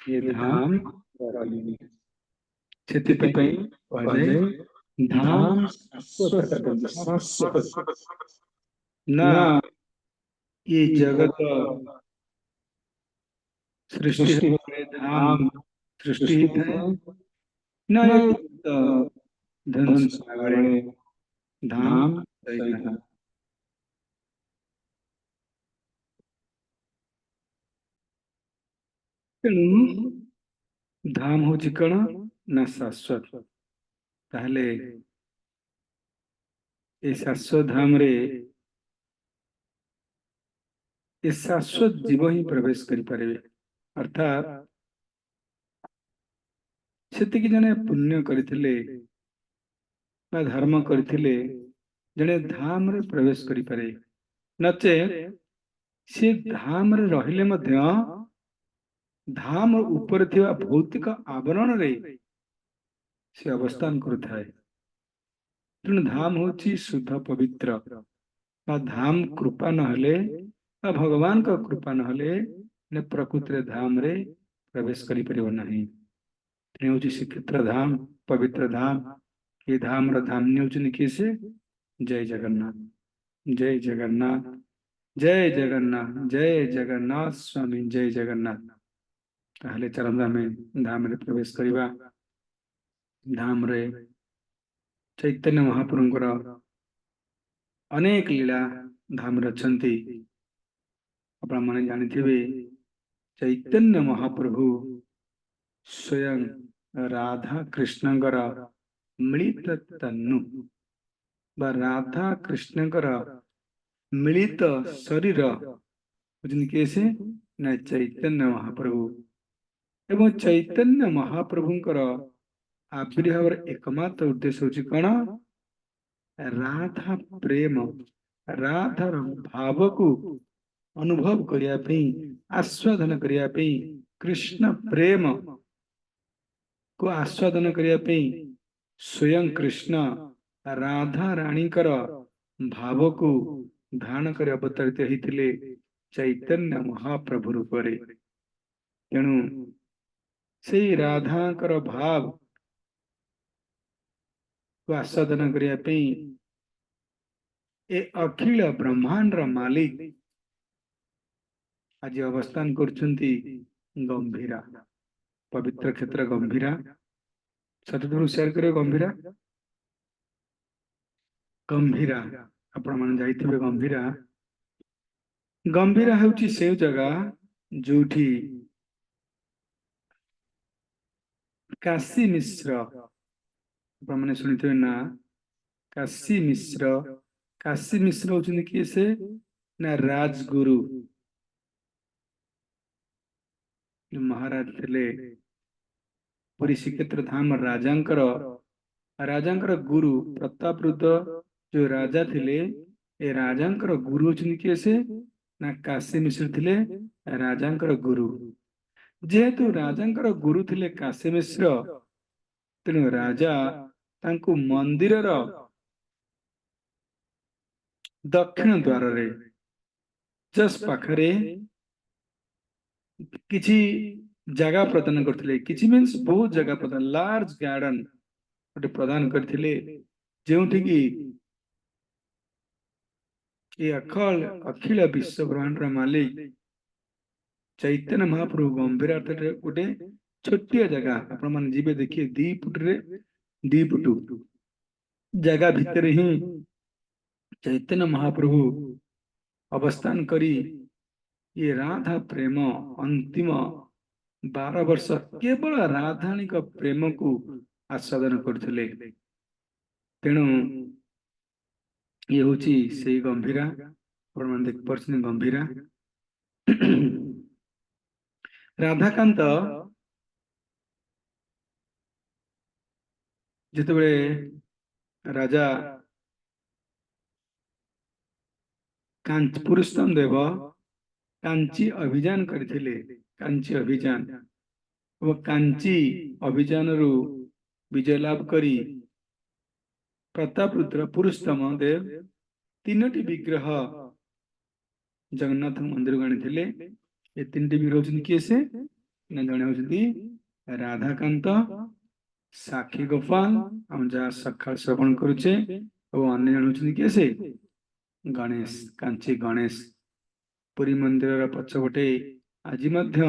ये धाम ସେଥିପାଇଁ କୁହାଯାଏ धाम शाश्वत ना ये जगत सृष्टि धाम सृष्टि है ना ये धन सागरे धाम सहित ତେଣୁ धाम होची कण ना शाश्वत ताहले ए शाश्वत धाम रे ए शाश्वत जीव ही प्रवेश करि पारे अर्थात सेतिकी जने पुण्य करथिले बा धर्म करथिले जने धाम रे प्रवेश करि पारे नचे से धाम रे रहिले मध्य धाम ऊपर थिवा भौतिक आवरण रे से अवस्थान करथाय तेणु धाम होची शुद्ध पवित्र बा धाम कृपा नहले बा भगवान का कृपा नहले ने प्रकृति रे धाम रे प्रवेश करि परिबो नाही तेणु होची श्रीक्षेत्र धाम पवित्र धाम ये धाम र धाम न्यूचन किसे जय जगन्नाथ जय जगन्नाथ जय जगन्नाथ जय जगन्नाथ स्वामी जय जगन्नाथ ताहले चरण धाम रे प्रवेश करिबा धाम रे चैतन्य महाप्रभुंकर अनेक लीला धाम रचंती आपण माने जानिथिबे चैतन्य महाप्रभु स्वयं राधा कृष्णंकर मिलित तन्नु बा राधा कृष्णंकर मिलित शरीर कैसे न चैतन्य महाप्रभु एवं चैतन्य महाप्रभुंकर आविर्भाव एकमात्र उद्देश्य होची कण राधा प्रेम राधार भाव को अनुभव करिया पई आस्वादन करिया पई कृष्ण प्रेम को आस्वादन करिया पई स्वयं कृष्ण राधा रानीकर भाव को धारण कर अवतरित होइतिले चैतन्य महाप्रभु रूपरे तेणु से राधाकर भाव को आस्वादन करिया पई ए अखिल ब्रह्मांड मालिक आज अवस्थान करछंती गंभीरा पवित्र क्षेत्र गंभीरा सतगुरु शेयर करे गंभीरा गंभीरा आपण मन जाइथिबे गंभीरा गंभीरा होची से जगह जोठी काशी मिश्र आपण माने सुनिथिबे ना काशी मिश्र होचनी किए से ना राजगुरु महाराज थिले पुरी श्रीक्षेत्र धाम राजांकर गुरु प्रतापरुद्र जो राजा थिले ए राजांकर गुरु होचनी किए से ना काशी मिश्र थिले राजांकर गुरु जेहेतु राजांकर गुरु थिले काशी मिश्र तेणु राजा तांकु मंदिरर दक्षिण द्वार रे जस पाखरे किछि जगह प्रदान करथिले किछि मीन्स बहुत जगह प्रदान लार्ज गार्डन गोटे प्रदान करथिले जेउठी कि ये अखिल विश्व ब्रह्मांड मालिक चैतन्य महाप्रभु गंभीर गोटे छोटिया जगह आपण मन जीवे देखिए 2 फुट रे 2 फुट जगह भीतर ही चैतन्य महाप्रभु अवस्थान करी ये राधा प्रेम अंतिम 12 वर्ष केवल राधाणी का प्रेम को आस्वादन करथिले तेणु ये होची से गंभीरा आपण मन देख परछन गंभीरा राधाकांत जितेबले राजा पुरुषोत्तम देव कांची अभियान करथिले कांची अभियान वो कांची अभियान रु विजय लाभ करी प्रतापरुद्र पुरुषोत्तम देव 3टी विग्रह जगन्नाथ मंदिर गणिथिले ये 3टी विग्रह किए से ନା ଜଣେ ହଉଛନ୍ତି ରାଧାକାନ୍ତ, ସାକ୍ଷୀ ଗୋପାଳ, ଆମେ ଯାହା ସକାଳ ଶ୍ରବଣ କରୁଛେ, ଆଉ ଅନ୍ୟ ଜଣ ହଉଛନ୍ତି କିଏ ସେ ଗଣେଶ, କାଞ୍ଚି ଗଣେଶ। ପୁରୀ ମନ୍ଦିରର ପଛପଟେ ଆଜି ମଧ୍ୟ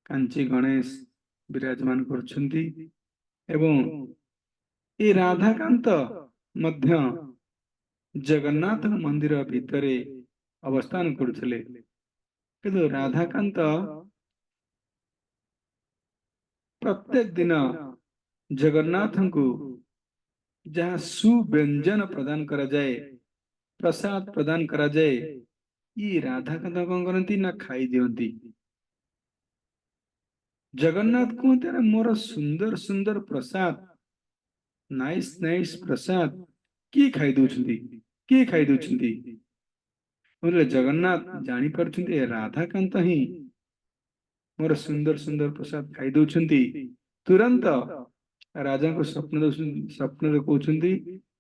କାଞ୍ଚି ଗଣେଶ ବିରାଜମାନ କରୁଛନ୍ତି। ଏବଂ ଏ ରାଧାକାନ୍ତ ମଧ୍ୟ ଜଗନ୍ନାଥ ମନ୍ଦିର ଭିତରେ ଅବସ୍ଥାନ କରୁଥିଲେ। କିନ୍ତୁ ରାଧାକାନ୍ତ ପ୍ରତ୍ୟେକ ଦିନ ଜଗନ୍ନାଥଙ୍କୁ ଯାହା ସୁବ୍ୟଞ୍ଜନ ପ୍ରଦାନ କରାଯାଏ, ପ୍ରସାଦ ପ୍ରଦାନ କରାଯାଏ, ଇ ରାଧାକାନ୍ତ କଣ କରନ୍ତି ନା ଖାଇ ଦିଅନ୍ତି। ଜଗନ୍ନାଥ କୁହନ୍ତି ଆରେ ମୋର ସୁନ୍ଦର ସୁନ୍ଦର ପ୍ରସାଦ, ନାଇସ୍ ନାଇସ୍ ପ୍ରସାଦ କିଏ ଖାଇ ଦଉଛନ୍ତି, କିଏ ଖାଇ ଦଉଛନ୍ତି? ଜଗନ୍ନାଥ ଜାଣିପାରୁଛନ୍ତି ରାଧାକାନ୍ତ ହିଁ ମୋର ସୁନ୍ଦର ସୁନ୍ଦର ପ୍ରସାଦ ଖାଇ ଦଉଛନ୍ତି। ତୁରନ୍ତ ରାଜାଙ୍କୁ ସ୍ୱପ୍ନରେ କହୁଛନ୍ତି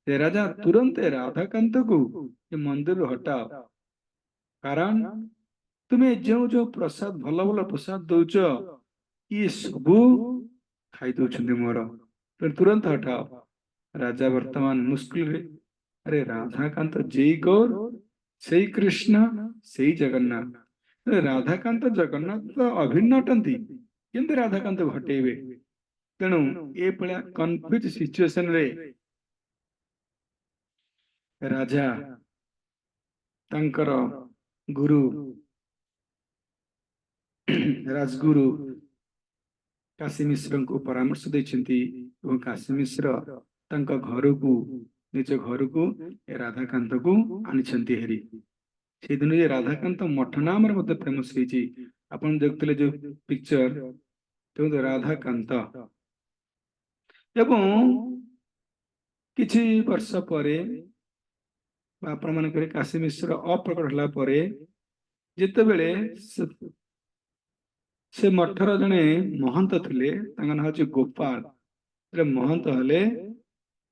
ଯେ ରାଜା ତୁରନ୍ତ ରାଧାକାନ୍ତକୁ ଏ ମନ୍ଦିରରୁ ହଟାଅ, କାରଣ ତୁମେ ଯେଉଁ ଯେଉଁ ପ୍ରସାଦ ଭଲ ଭଲ ପ୍ରସାଦ ଦଉଛ ଇଏ ସବୁ ଖାଇ ଦଉଛନ୍ତି ମୋର, ତୁରନ୍ତ ହଟାଅ। ରାଜା ବର୍ତ୍ତମାନ ମୁସ୍କିଲରେ, ଆରେ ରାଧାକାନ୍ତ ଯେଇ ଗୌର ସେଇ କୃଷ୍ଣ ସେଇ ଜଗନ୍ନାଥ, ରାଧାକାନ୍ତ ଜଗନ୍ନାଥ ତ ଅଭିନ୍ନ ଅଟନ୍ତି, କେମିତି ରାଧାକାନ୍ତ ଘଟେଇବେ? ତେଣୁ ଏଭଳିଆ କନଫ୍ୟୁଜ ସିଚୁଏସନରେ ରାଜା ତାଙ୍କର ଗୁରୁ ରାଜଗୁରୁ କାଶୀ ମିଶ୍ରଙ୍କୁ ପରାମର୍ଶ ଦେଇଛନ୍ତି ଏବଂ କାଶୀ ମିଶ୍ର ତାଙ୍କ ଘରକୁ, ନିଜ ଘରକୁ ଏ ରାଧାକାନ୍ତକୁ ଆଣିଛନ୍ତି ହେରି। ସେଇଦିନ ଏ ରାଧାକାନ୍ତ ମଠ ନାମରେ ମଧ୍ୟ ଫେମସ ହେଇଛି। ଆପଣ ଦେଖୁଥିଲେ ଯୋଉ ପିକ୍ଚର, ଦେଖନ୍ତୁ ରାଧାକାନ୍ତ। ଏବଂ କିଛି ବର୍ଷ ପରେ ଆପଣ ମାନଙ୍କରେ କାଶୀ ମିଶ୍ର ଅପ୍ରକଟ ହେଲା ପରେ, ଯେତେବେଳେ ସେ ମଠର ଜଣେ ମହନ୍ତ ଥିଲେ, ତାଙ୍କ ନାଁ ହଉଛି ଗୋପାଳ, ମହନ୍ତ ହେଲେ।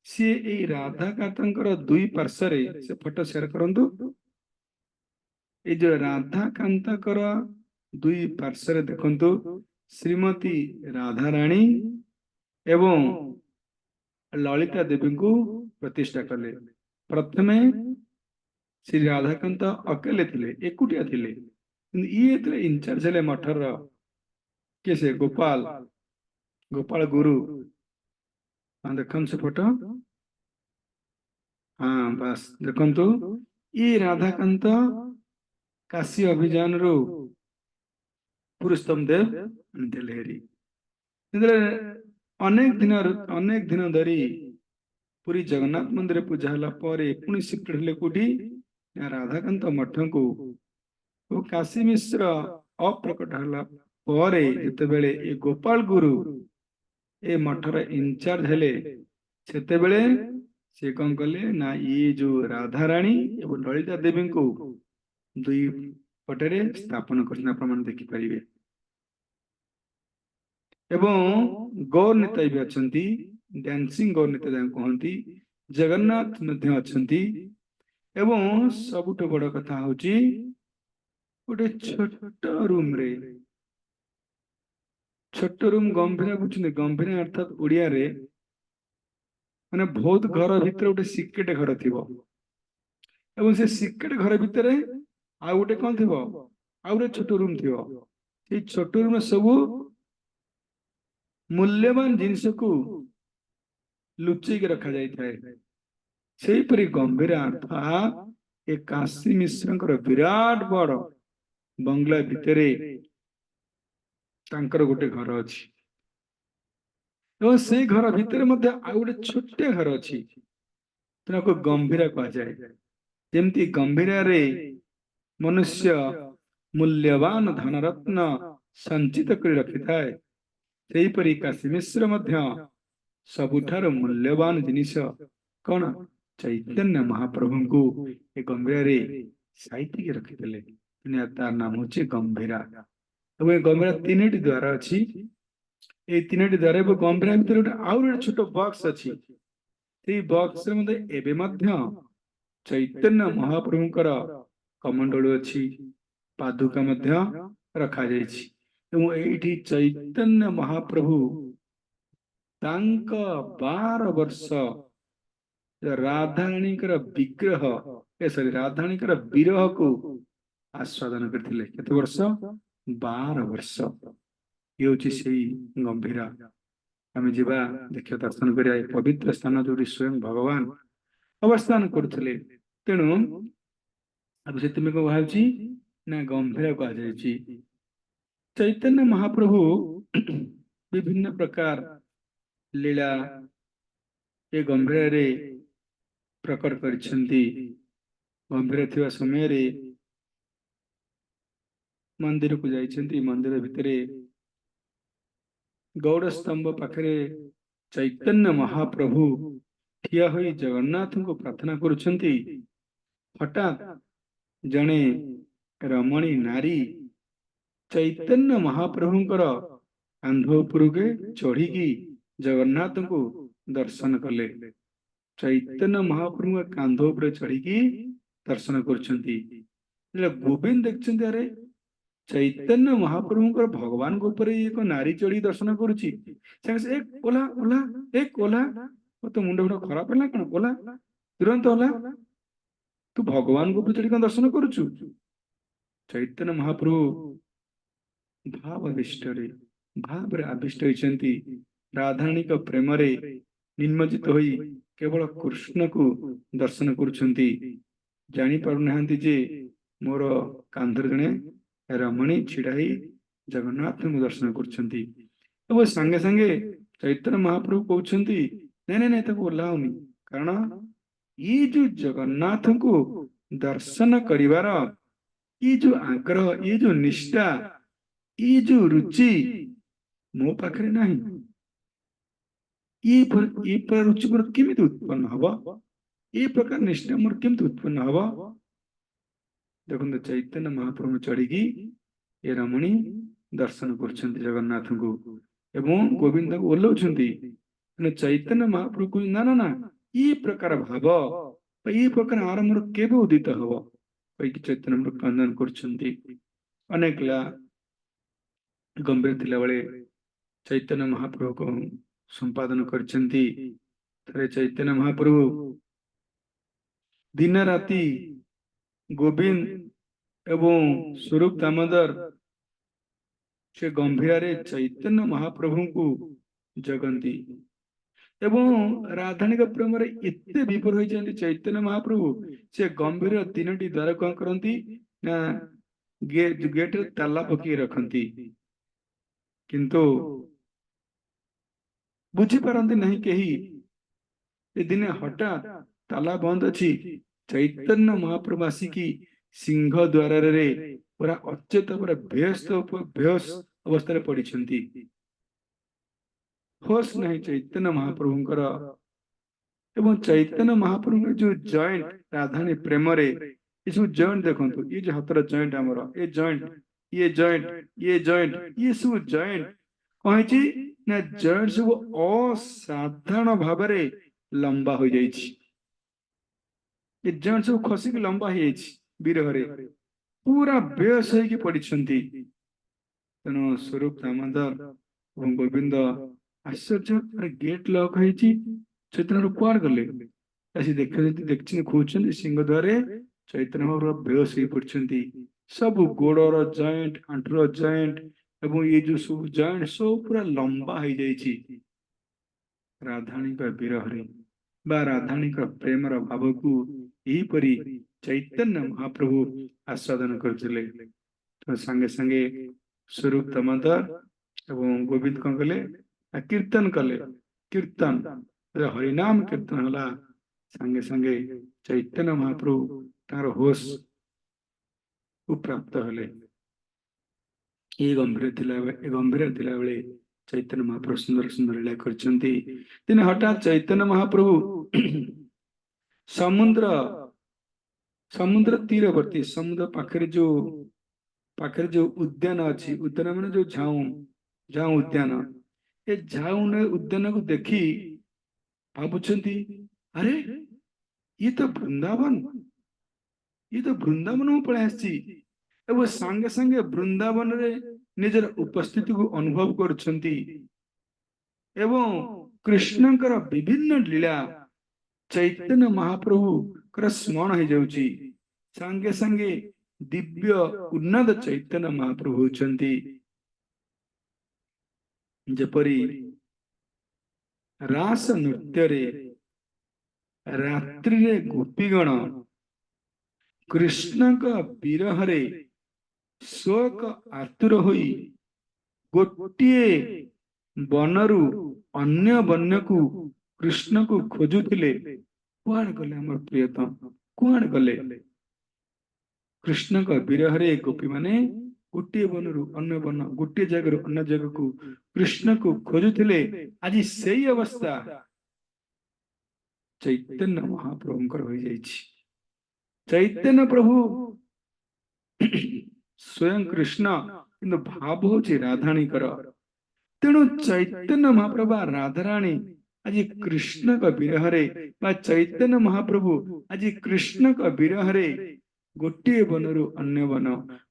ସିଏ ଏଇ ରାଧାକାନ୍ତଙ୍କର ଦୁଇ ପାର୍ଶ୍ୱରେ, ସେ ଫଟୋ ସେୟାର କରନ୍ତୁ, ଏଇ ଯୋଉ ରାଧାକାନ୍ତଙ୍କର ଦୁଇ ପାର୍ଶ୍ୱରେ ଦେଖନ୍ତୁ ଶ୍ରୀମତୀ ରାଧାରାଣୀ ଏବଂ ଲଳିତା ଦେବୀଙ୍କୁ ପ୍ରତିଷ୍ଠା କଲେ। ପ୍ରଥମେ ଶ୍ରୀ ରାଧାକାନ୍ତ ଅକେଲେ ଥିଲେ, ଏକୁଟିଆ ଥିଲେ, କିନ୍ତୁ ଇଏ ଯେତେବେଳେ ଇନଚାର୍ଜ ହେଲେ ମଠର, କିଏ ସେ ଗୋପାଳ, ଗୋପାଳ ଗୁରୁ। ଦେଖନ୍ତୁ ସେ ଫଟୋ, ହଁ ବାସ୍ ଦେଖନ୍ତୁ, ଇ ରାଧାକାନ୍ତ କାଶୀ ଅଭିଯାନରୁ ପୁରୁଷୋତ୍ତମ ଦେବ ଆଣିଥିଲେ ହେରି। ଅନେକ ଦିନ ଧରି ପୁରୀ ଜଗନ୍ନାଥ ମନ୍ଦିର ପୂଜା ହେଲା ପରେ ପୁଣି ଶିଫ୍ଟ ହେଲେ କୋଉଠି, ରାଧାକାନ୍ତ ମଠକୁ। କାଶୀ ମିଶ୍ର ଅପ୍ରକଟ ହେଲା ପରେ ଯେତେବେଳେ ଏ ଗୋପାଳ ଗୁରୁ ଏ ମଠର ଇନଚାର୍ଜ ହେଲେ, ସେତେବେଳେ ସେ କଣ କଲେ ନା ଇଏ ଯୋଉ ରାଧାରାଣୀ ଏବଂ ଲଳିତା ଦେବୀଙ୍କୁ ଦୁଇ ପଟରେ ସ୍ଥାପନ କରିଛନ୍ତି, ଆପଣମାନେ ଦେଖିପାରିବେ। ଏବଂ ଗୌର ନେତା ବି ଅଛନ୍ତି, ଡ୍ୟାନ୍ସିଂ ଗୌର ନେତା ଯାହାକୁ କହନ୍ତି, ଜଗନ୍ନାଥ ମଧ୍ୟ ଅଛନ୍ତି। ଏବଂ ସବୁଠୁ ବଡ କଥା ହଉଛି ଗୋଟେ ଛୋଟ ରୁମରେ, ଛୋଟ ରୁମ ଗମ୍ଭୀରା ବୁଝୁଛନ୍ତି, ଗମ୍ଭୀରା ଅର୍ଥାତ ଓଡିଆରେ ମାନେ ବହୁତ ଘର ଭିତରେ ଗୋଟେ ସିକ୍ରେଟ ଘର ଥିବ, ଏବଂ ସେ ସିକ୍ରେଟ ଘର ଭିତରେ ଆଉ ଗୋଟେ କଣ ଥିବ, ଆଉ ଗୋଟେ ଛୋଟ ରୁମ ଥିବ। ସେଇ ଛୋଟ ରୁମ ସବୁ ମୂଲ୍ୟବାନ ଜିନିଷକୁ ଲୁଚେଇକି ରଖାଯାଇଥାଏ। ସେଇପରି ଗମ୍ଭୀରା ଅର୍ଥାତ ଏ କାଶୀ ମିଶ୍ରଙ୍କର ବିରାଟ ବଡ ବଙ୍ଗଲା ଭିତରେ ତାଙ୍କର ଗୋଟେ ଘର ଅଛି, ଏବଂ ସେଇ ଘର ଭିତରେ ମଧ୍ୟ ଆଉ ଗୋଟେ ଛୋଟିଆ ଘର ଅଛି, ତାକୁ ଗମ୍ଭୀରା କୁହାଯାଏ। ଯେମିତି ଗମ୍ଭୀରାରେ ମନୁଷ୍ୟ ମୂଲ୍ୟବାନ ଧନରତ୍ନ ସଞ୍ଚିତ କରି ରଖିଥାଏ, ସେହିପରି କାଶୀ ମିଶ୍ର ମଧ୍ୟ ସବୁଠାରୁ ମୂଲ୍ୟବାନ ଜିନିଷ କଣ, ଚୈତନ୍ୟ ମହାପ୍ରଭୁଙ୍କୁ ଏ ଗମ୍ଭୀରାରେ ସାଇତିକି ରଖିଥିଲେ। ତାର ନାମ ହଉଛି ଗମ୍ଭୀରା। ଏବଂ ଏ ଗମ୍ଭୀରା ତିନିଟି ଦ୍ୱାର ଅଛି। ଏଇ ତିନୋଟି ଦ୍ୱାର, ଗମ୍ଭୀରା ଭିତରେ ଗୋଟେ ଆଉ ଗୋଟେ ଛୋଟ ବକ୍ସ ଅଛି। ସେଇ ବକ୍ସରେ ମଧ୍ୟ ଏବେ ମଧ୍ୟ ଚୈତନ୍ୟ ମହାପ୍ରଭୁଙ୍କର କମଣ୍ଡଳୁ ଅଛି, ପାଦୁକା ମଧ୍ୟ ରଖାଯାଇଛି। ଏବଂ ଏଇଠି ଚୈତନ୍ୟ ମହାପ୍ରଭୁ ତାଙ୍କ 12 ବର୍ଷ ରାଧାରାଣୀଙ୍କର ବିଗ୍ରହ ରାଧାରାଣୀଙ୍କର ବିରହକୁ ଆସ୍ୱାଦନ କରିଥିଲେ। କେତେ ବର୍ଷ? 12 ବର୍ଷ। ଇଏ ହଉଛି ସେଇ ଗମ୍ଭୀର। ଆମେ ଯିବା, ଦେଖିବା, ଦର୍ଶନ କରିବା ଏ ପବିତ୍ର ସ୍ଥାନ ଯୋଉଠି ସ୍ୱୟଂ ଭଗବାନ ଅବସ୍ଥାନ କରୁଥିଲେ। ତେଣୁ ଆଉ ସେଥିପାଇଁ କୁହାଯାଉଛି ନା ଗମ୍ଭୀର କୁହାଯାଇଛି। ଚୈତନ୍ୟ ମହାପ୍ରଭୁ ବିଭିନ୍ନ ପ୍ରକାର ଲୀଳା ଏ ଗମ୍ଭୀରରେ ପ୍ରକଟ କରିଛନ୍ତି। ଗମ୍ଭୀର ଥିବା ସମୟରେ ମନ୍ଦିରକୁ ଯାଇଛନ୍ତି। ମନ୍ଦିର ଭିତରେ ଗୌଡ଼ ସ୍ତମ୍ଭ ପାଖରେ ଚୈତନ୍ୟ ମହାପ୍ରଭୁ ଠିଆ ହୋଇ ଜଗନ୍ନାଥଙ୍କୁ ପ୍ରାର୍ଥନା କରୁଛନ୍ତି। ହଠାତ୍ ଜଣେ ରମଣୀ ନାରୀ ଚୈତନ୍ୟ ମହାପ୍ରଭୁଙ୍କର କାନ୍ଧ ଉପରକୁ ଚଢିକି ଜଗନ୍ନାଥଙ୍କୁ ଦର୍ଶନ କଲେ। ଚୈତନ୍ୟ ମହାପ୍ରଭୁଙ୍କ କାନ୍ଧ ଉପରେ ଚଢିକି ଦର୍ଶନ କରୁଛନ୍ତି। ଗୋବିନ୍ଦ ଦେଖିଛନ୍ତି, ଆରେ ଚୈତନ୍ୟ ମହାପ୍ରଭୁଙ୍କର ଭଗବାନଙ୍କ ଉପରେ ଏକ ନାରୀ ଚଢି ଦର୍ଶନ କରୁଛି। ଏ ଓଲା ଓଲା, ଏ ଓଲା, ତୋ ମୁଣ୍ଡ ଫୁଣ୍ଡ ଖରାପ ହେଲା କଣ? ଓଲା, ତୁରନ୍ତ ଓଲା, ତୁ ଭଗବାନଙ୍କ ଉପରେ ଚଢି କଣ ଦର୍ଶନ କରୁଛୁ? ଚୈତନ୍ୟ ମହାପ୍ରଭୁ ଭାବରେ ଆବିଷ୍ଟ ହୋଇଛନ୍ତି। ରାଧାରାଣୀଙ୍କ ପ୍ରେମରେ ନିମଜ୍ଜିତ ହୋଇ କେବଳ କୃଷ୍ଣକୁ ଦର୍ଶନ କରୁଛନ୍ତି। ଜାଣି ପାରୁନାହାନ୍ତି ଯେ ମୋର କାନ୍ଧରେ ଜଣେ ରମଣୀ ଛିଡା ହେଇ ଜଗନ୍ନାଥଙ୍କୁ ଦର୍ଶନ କରୁଛନ୍ତି। ଏବଂ ସାଙ୍ଗେ ସାଙ୍ଗେ ଚୈତନ୍ୟ ମହାପ୍ରଭୁ କହୁଛନ୍ତି, ନାଇଁ ନାଇଁ ନାଇଁ, ତାକୁ ଓହ୍ଲାଉନି। କାରଣ ଇଏ ଯୋଉ ଜଗନ୍ନାଥଙ୍କୁ ଦର୍ଶନ କରିବାର ଇଏ ଯୋଉ ଆଗ୍ରହ, ଇଏ ଯୋଉ ନିଷ୍ଠା, ଇଏ ଯୋଉ ରୁଚି ମୋ ପାଖରେ ନାହିଁ। ଏ ରୁଚି ମୋର କେମିତି ଉତ୍ପନ୍ନ ହବ? ଏ ପ୍ରକାର ନିଷ୍ଠା ମୋର କେମିତି ଉତ୍ପନ୍ନ ହବ? ଦେଖନ୍ତୁ, ଚୈତନ୍ୟ ମହାପ୍ରଭୁ ଚଢିକି ଏ ରମଣୀ ଦର୍ଶନ କରୁଛନ୍ତି ଜଗନ୍ନାଥଙ୍କୁ ଏବଂ ଗୋବିନ୍ଦଙ୍କୁ ଓହ୍ଲାଉଛନ୍ତି। ଚୈତନ୍ୟ ମହାପ୍ରଭୁ ନା ନା ନା, ଏ ପ୍ରକାର ଭାବ, ଏ ପ୍ରକାର ଆରମ୍ଭ କେବେ ଉଦିତ ହବ କହିକି ଚୈତନ୍ୟ କ୍ରନ୍ଦନ କରୁଛନ୍ତି। ଅନେକ ଗମ୍ଭୀର ଥିଲାବେଳେ ଚୈତନ୍ୟ ମହାପ୍ରଭୁକୁ ସମ୍ପାଦନ କରିଛନ୍ତି। ଥରେ ଚୈତନ୍ୟ ମହାପ୍ରଭୁ ଦିନ ରାତି ଗୋବିନ୍ଦ ଏବଂ ସ୍ୱରୂପ ଦାମୋଦର ସେ ଗମ୍ଭୀରରେ ଚୈତନ୍ୟ ମହାପ୍ରଭୁଙ୍କୁ ଜଗନ୍ତି ଏବଂ ରାଧାରାଣୀଙ୍କ ପ୍ରେମରେ ଏତେ ବିଭୋର ହୋଇଛନ୍ତି ଚୈତନ୍ୟ ମହାପ୍ରଭୁ। ସେ ଗମ୍ଭୀର 3ଟି ଦ୍ୱାର କଣ କରନ୍ତି ନା ଗେଟରେ ତାଲା ପକେଇ ରଖନ୍ତି, କିନ୍ତୁ ବୁଝିପାରନ୍ତି ନାହିଁ କେହି। ଏ ଦିନେ ହଠାତ୍ ତାଲା ବନ୍ଦ ଅଛି। ଚୈତନ୍ୟ ମହାପ୍ରଭୁ ଆସିକି ସିଂହ ଦ୍ୱାରରେ ପୁରା ଅଚେତ, ପୁରା ବେହୋସ ଅବସ୍ଥାରେ ପଡିଛନ୍ତି। ହୋସ ନାହିଁ ଚୈତନ୍ୟ ମହାପ୍ରଭୁଙ୍କର। ଏବଂ ଚୈତନ୍ୟ ମହାପ୍ରଭୁଙ୍କର ଯୋଉ ଜଏଣ୍ଟ ରାଧାରାଣୀ ପ୍ରେମରେ, ଏସବୁ ଜଏଣ୍ଟ ଦେଖନ୍ତୁ, ଇଏ ଯୋଉ ହାତର ଜଏଣ୍ଟ, ଆମର ଏ ଜଏଣ୍ଟ, ଇଏ ଜଏଣ୍ଟ, ଇଏ ଜଏଣ୍ଟ, ଇଏ ସବୁ ଜଏଣ୍ଟ କଣ ହେଇଛି ନା ଜଏଣ୍ଟ ସବୁ ଅସାଧାରଣ ଭାବରେ ଲମ୍ବା ହୋଇଯାଇଛି। ଏ ଜଏଣ୍ଟ ସବୁ ଖସିକି ଲମ୍ବା ହେଇଯାଇଛି ବିରହରେ, ପୁରା ବେହୋସ ହେଇକି ପଡିଛନ୍ତି। ତେଣୁ ସ୍ୱରୂପ ଦାମୋଦର ଏବଂ ଗୋବିନ୍ଦ ଆଶ୍ଚର୍ଯ୍ୟ, ଗେଟ ଲକ୍ ହେଇଛି, ଚୈତନ୍ୟ କୁଆଡେ ଗଲେ? ଆସି ଦେଖିଛନ୍ତି ଖୋଜୁଛନ୍ତି, ସିଂହ ଦ୍ୱାରେ ଚୈତନ୍ୟ ମହାପ୍ରଭୁ ବେହୋସ ହେଇ ପଡିଛନ୍ତି। ସବୁ ଗୋଡର ଜଏଣ୍ଟ, ଆଣ୍ଠୁର ଜଏଣ୍ଟ ଏବଂ ଏ ଯୋଉ ସବୁ ଜଏଣ୍ଟ ସବୁ ପୁରା ଲମ୍ବା ହେଇଯାଇଛି। ରାଧାରାଣୀଙ୍କ ବିରହରେ ବା ରାଧାରାଣୀଙ୍କ ପ୍ରେମର ଭାବକୁ ଏହିପରି ଚୈତନ୍ୟ ମହାପ୍ରଭୁ ଆସ୍ୱାଦନ କରୁଥିଲେ। ତ ସାଙ୍ଗେ ସାଙ୍ଗେ ସ୍ୱରୂପ ଦାମୋଦର ଏବଂ ଗୋବିନ୍ଦ କଣ କଲେ? କୀର୍ତ୍ତନ କଲେ। କୀର୍ତ୍ତନ ହରିନାମ କୀର୍ତ୍ତନ ହେଲା। ସାଙ୍ଗେ ସାଙ୍ଗେ ଚୈତନ୍ୟ ମହାପ୍ରଭୁ ତାଙ୍କର ହୋସ ପ୍ରାପ୍ତ ହେଲେ। ଏ ଗମ୍ଭୀର ଥିଲାବେଳେ ଚୈତନ୍ୟ ମହାପ୍ରଭୁ ସୁନ୍ଦର ସୁନ୍ଦର ଲୀଳା କରିଛନ୍ତି। ଦିନେ ହଠାତ୍ ଚୈତନ୍ୟ ମହାପ୍ରଭୁ ସମୁଦ୍ର ସମୁଦ୍ର ତୀରବର୍ତ୍ତୀ, ସମୁଦ୍ର ପାଖରେ ଯୋଉ ଉଦ୍ୟାନ ଅଛି, ଉଦ୍ୟାନ ମାନେ ଯୋଉ ଝାଉଁ ଉଦ୍ୟାନ, ଏ ଝାଉଁ ଉଦ୍ୟାନକୁ ଦେଖି ଭାବୁଛନ୍ତି, ଆରେ ଇଏ ତ ବୃନ୍ଦାବନ, ଇଏ ତ ବୃନ୍ଦାବନ ମୁଁ ପଳେଇ ଆସିଛି। ଏବଂ ସାଙ୍ଗେ ସାଙ୍ଗେ ବୃନ୍ଦାବନରେ निजर उपस्थिति को अनुभव करुछंती एवं कृष्णकर विभिन्न लीला चैतन्य महाप्रभु कर स्मरण हो जाउची संगे संगे दिव्य उन्नत चैतन्य महाप्रभु होचंती जेपरी रास नृत्य रे रात्रि रे गोपीगण कृष्ण का विरह रे शोक आतुर होई गोटिए बनरु अन्य वन्य को कृष्ण को खोजुथिले कुआड़ गले हमर प्रियतम कुआड़ गले कृष्ण का विरह रे गोपी माने गोटिए वनरु अन्य वन गोटिए जगह अन्य जगह को कृष्ण को खोजुथिले आज सेही अवस्था चैतन्य महाप्रभुंकर हो जाइछि चैतन्य प्रभु स्वयं कृष्ण किंतु भाव होची राधाणी कर तेणु चैतन्य महाप्रभु राधाराणी आज कृष्ण का विरह रे बा चैतन्य महाप्रभु आज कृष्ण का विरह रे गोटे बनरु अन्य वन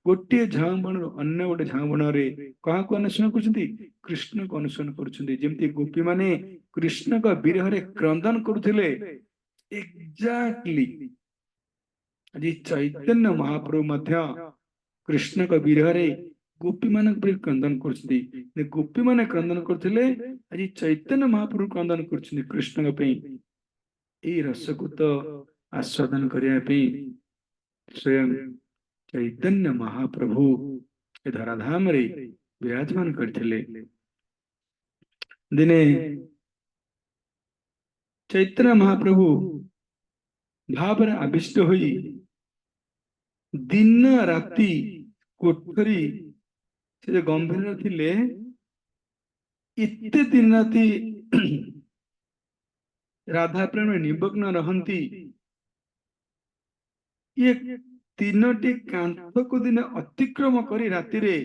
गोटे झाऊ बनरु अन्य गोटे झाऊ बन रे कहा को अनुसरण करछंती कृष्ण को अनुसरण करछंती जेमती गोपी माने कृष्ण का विरह रे क्रंदन करुथिले एग्जैक्टली आज चैतन्य महाप्रभु मध्य कृष्ण का विरह रे गोपी मान क्रंदन कर गोपी मान क्रंदन करथिले आज चैतन्य महाप्रभु क्रंदन कर कृष्ण रस को तो आस्वादन करने स्वयं चैतन्य महाप्रभु धराधाम रे विराजमान करथिले दिने चैतन्य महाप्रभु भाव आविष्ट होई दिन राति कोठरी से गंभीर थिले इत्ते दिन राति राधा प्रेम में निमग्न रहंती ये तीनोटी कांथ को दिन अतिक्रम करी राति रे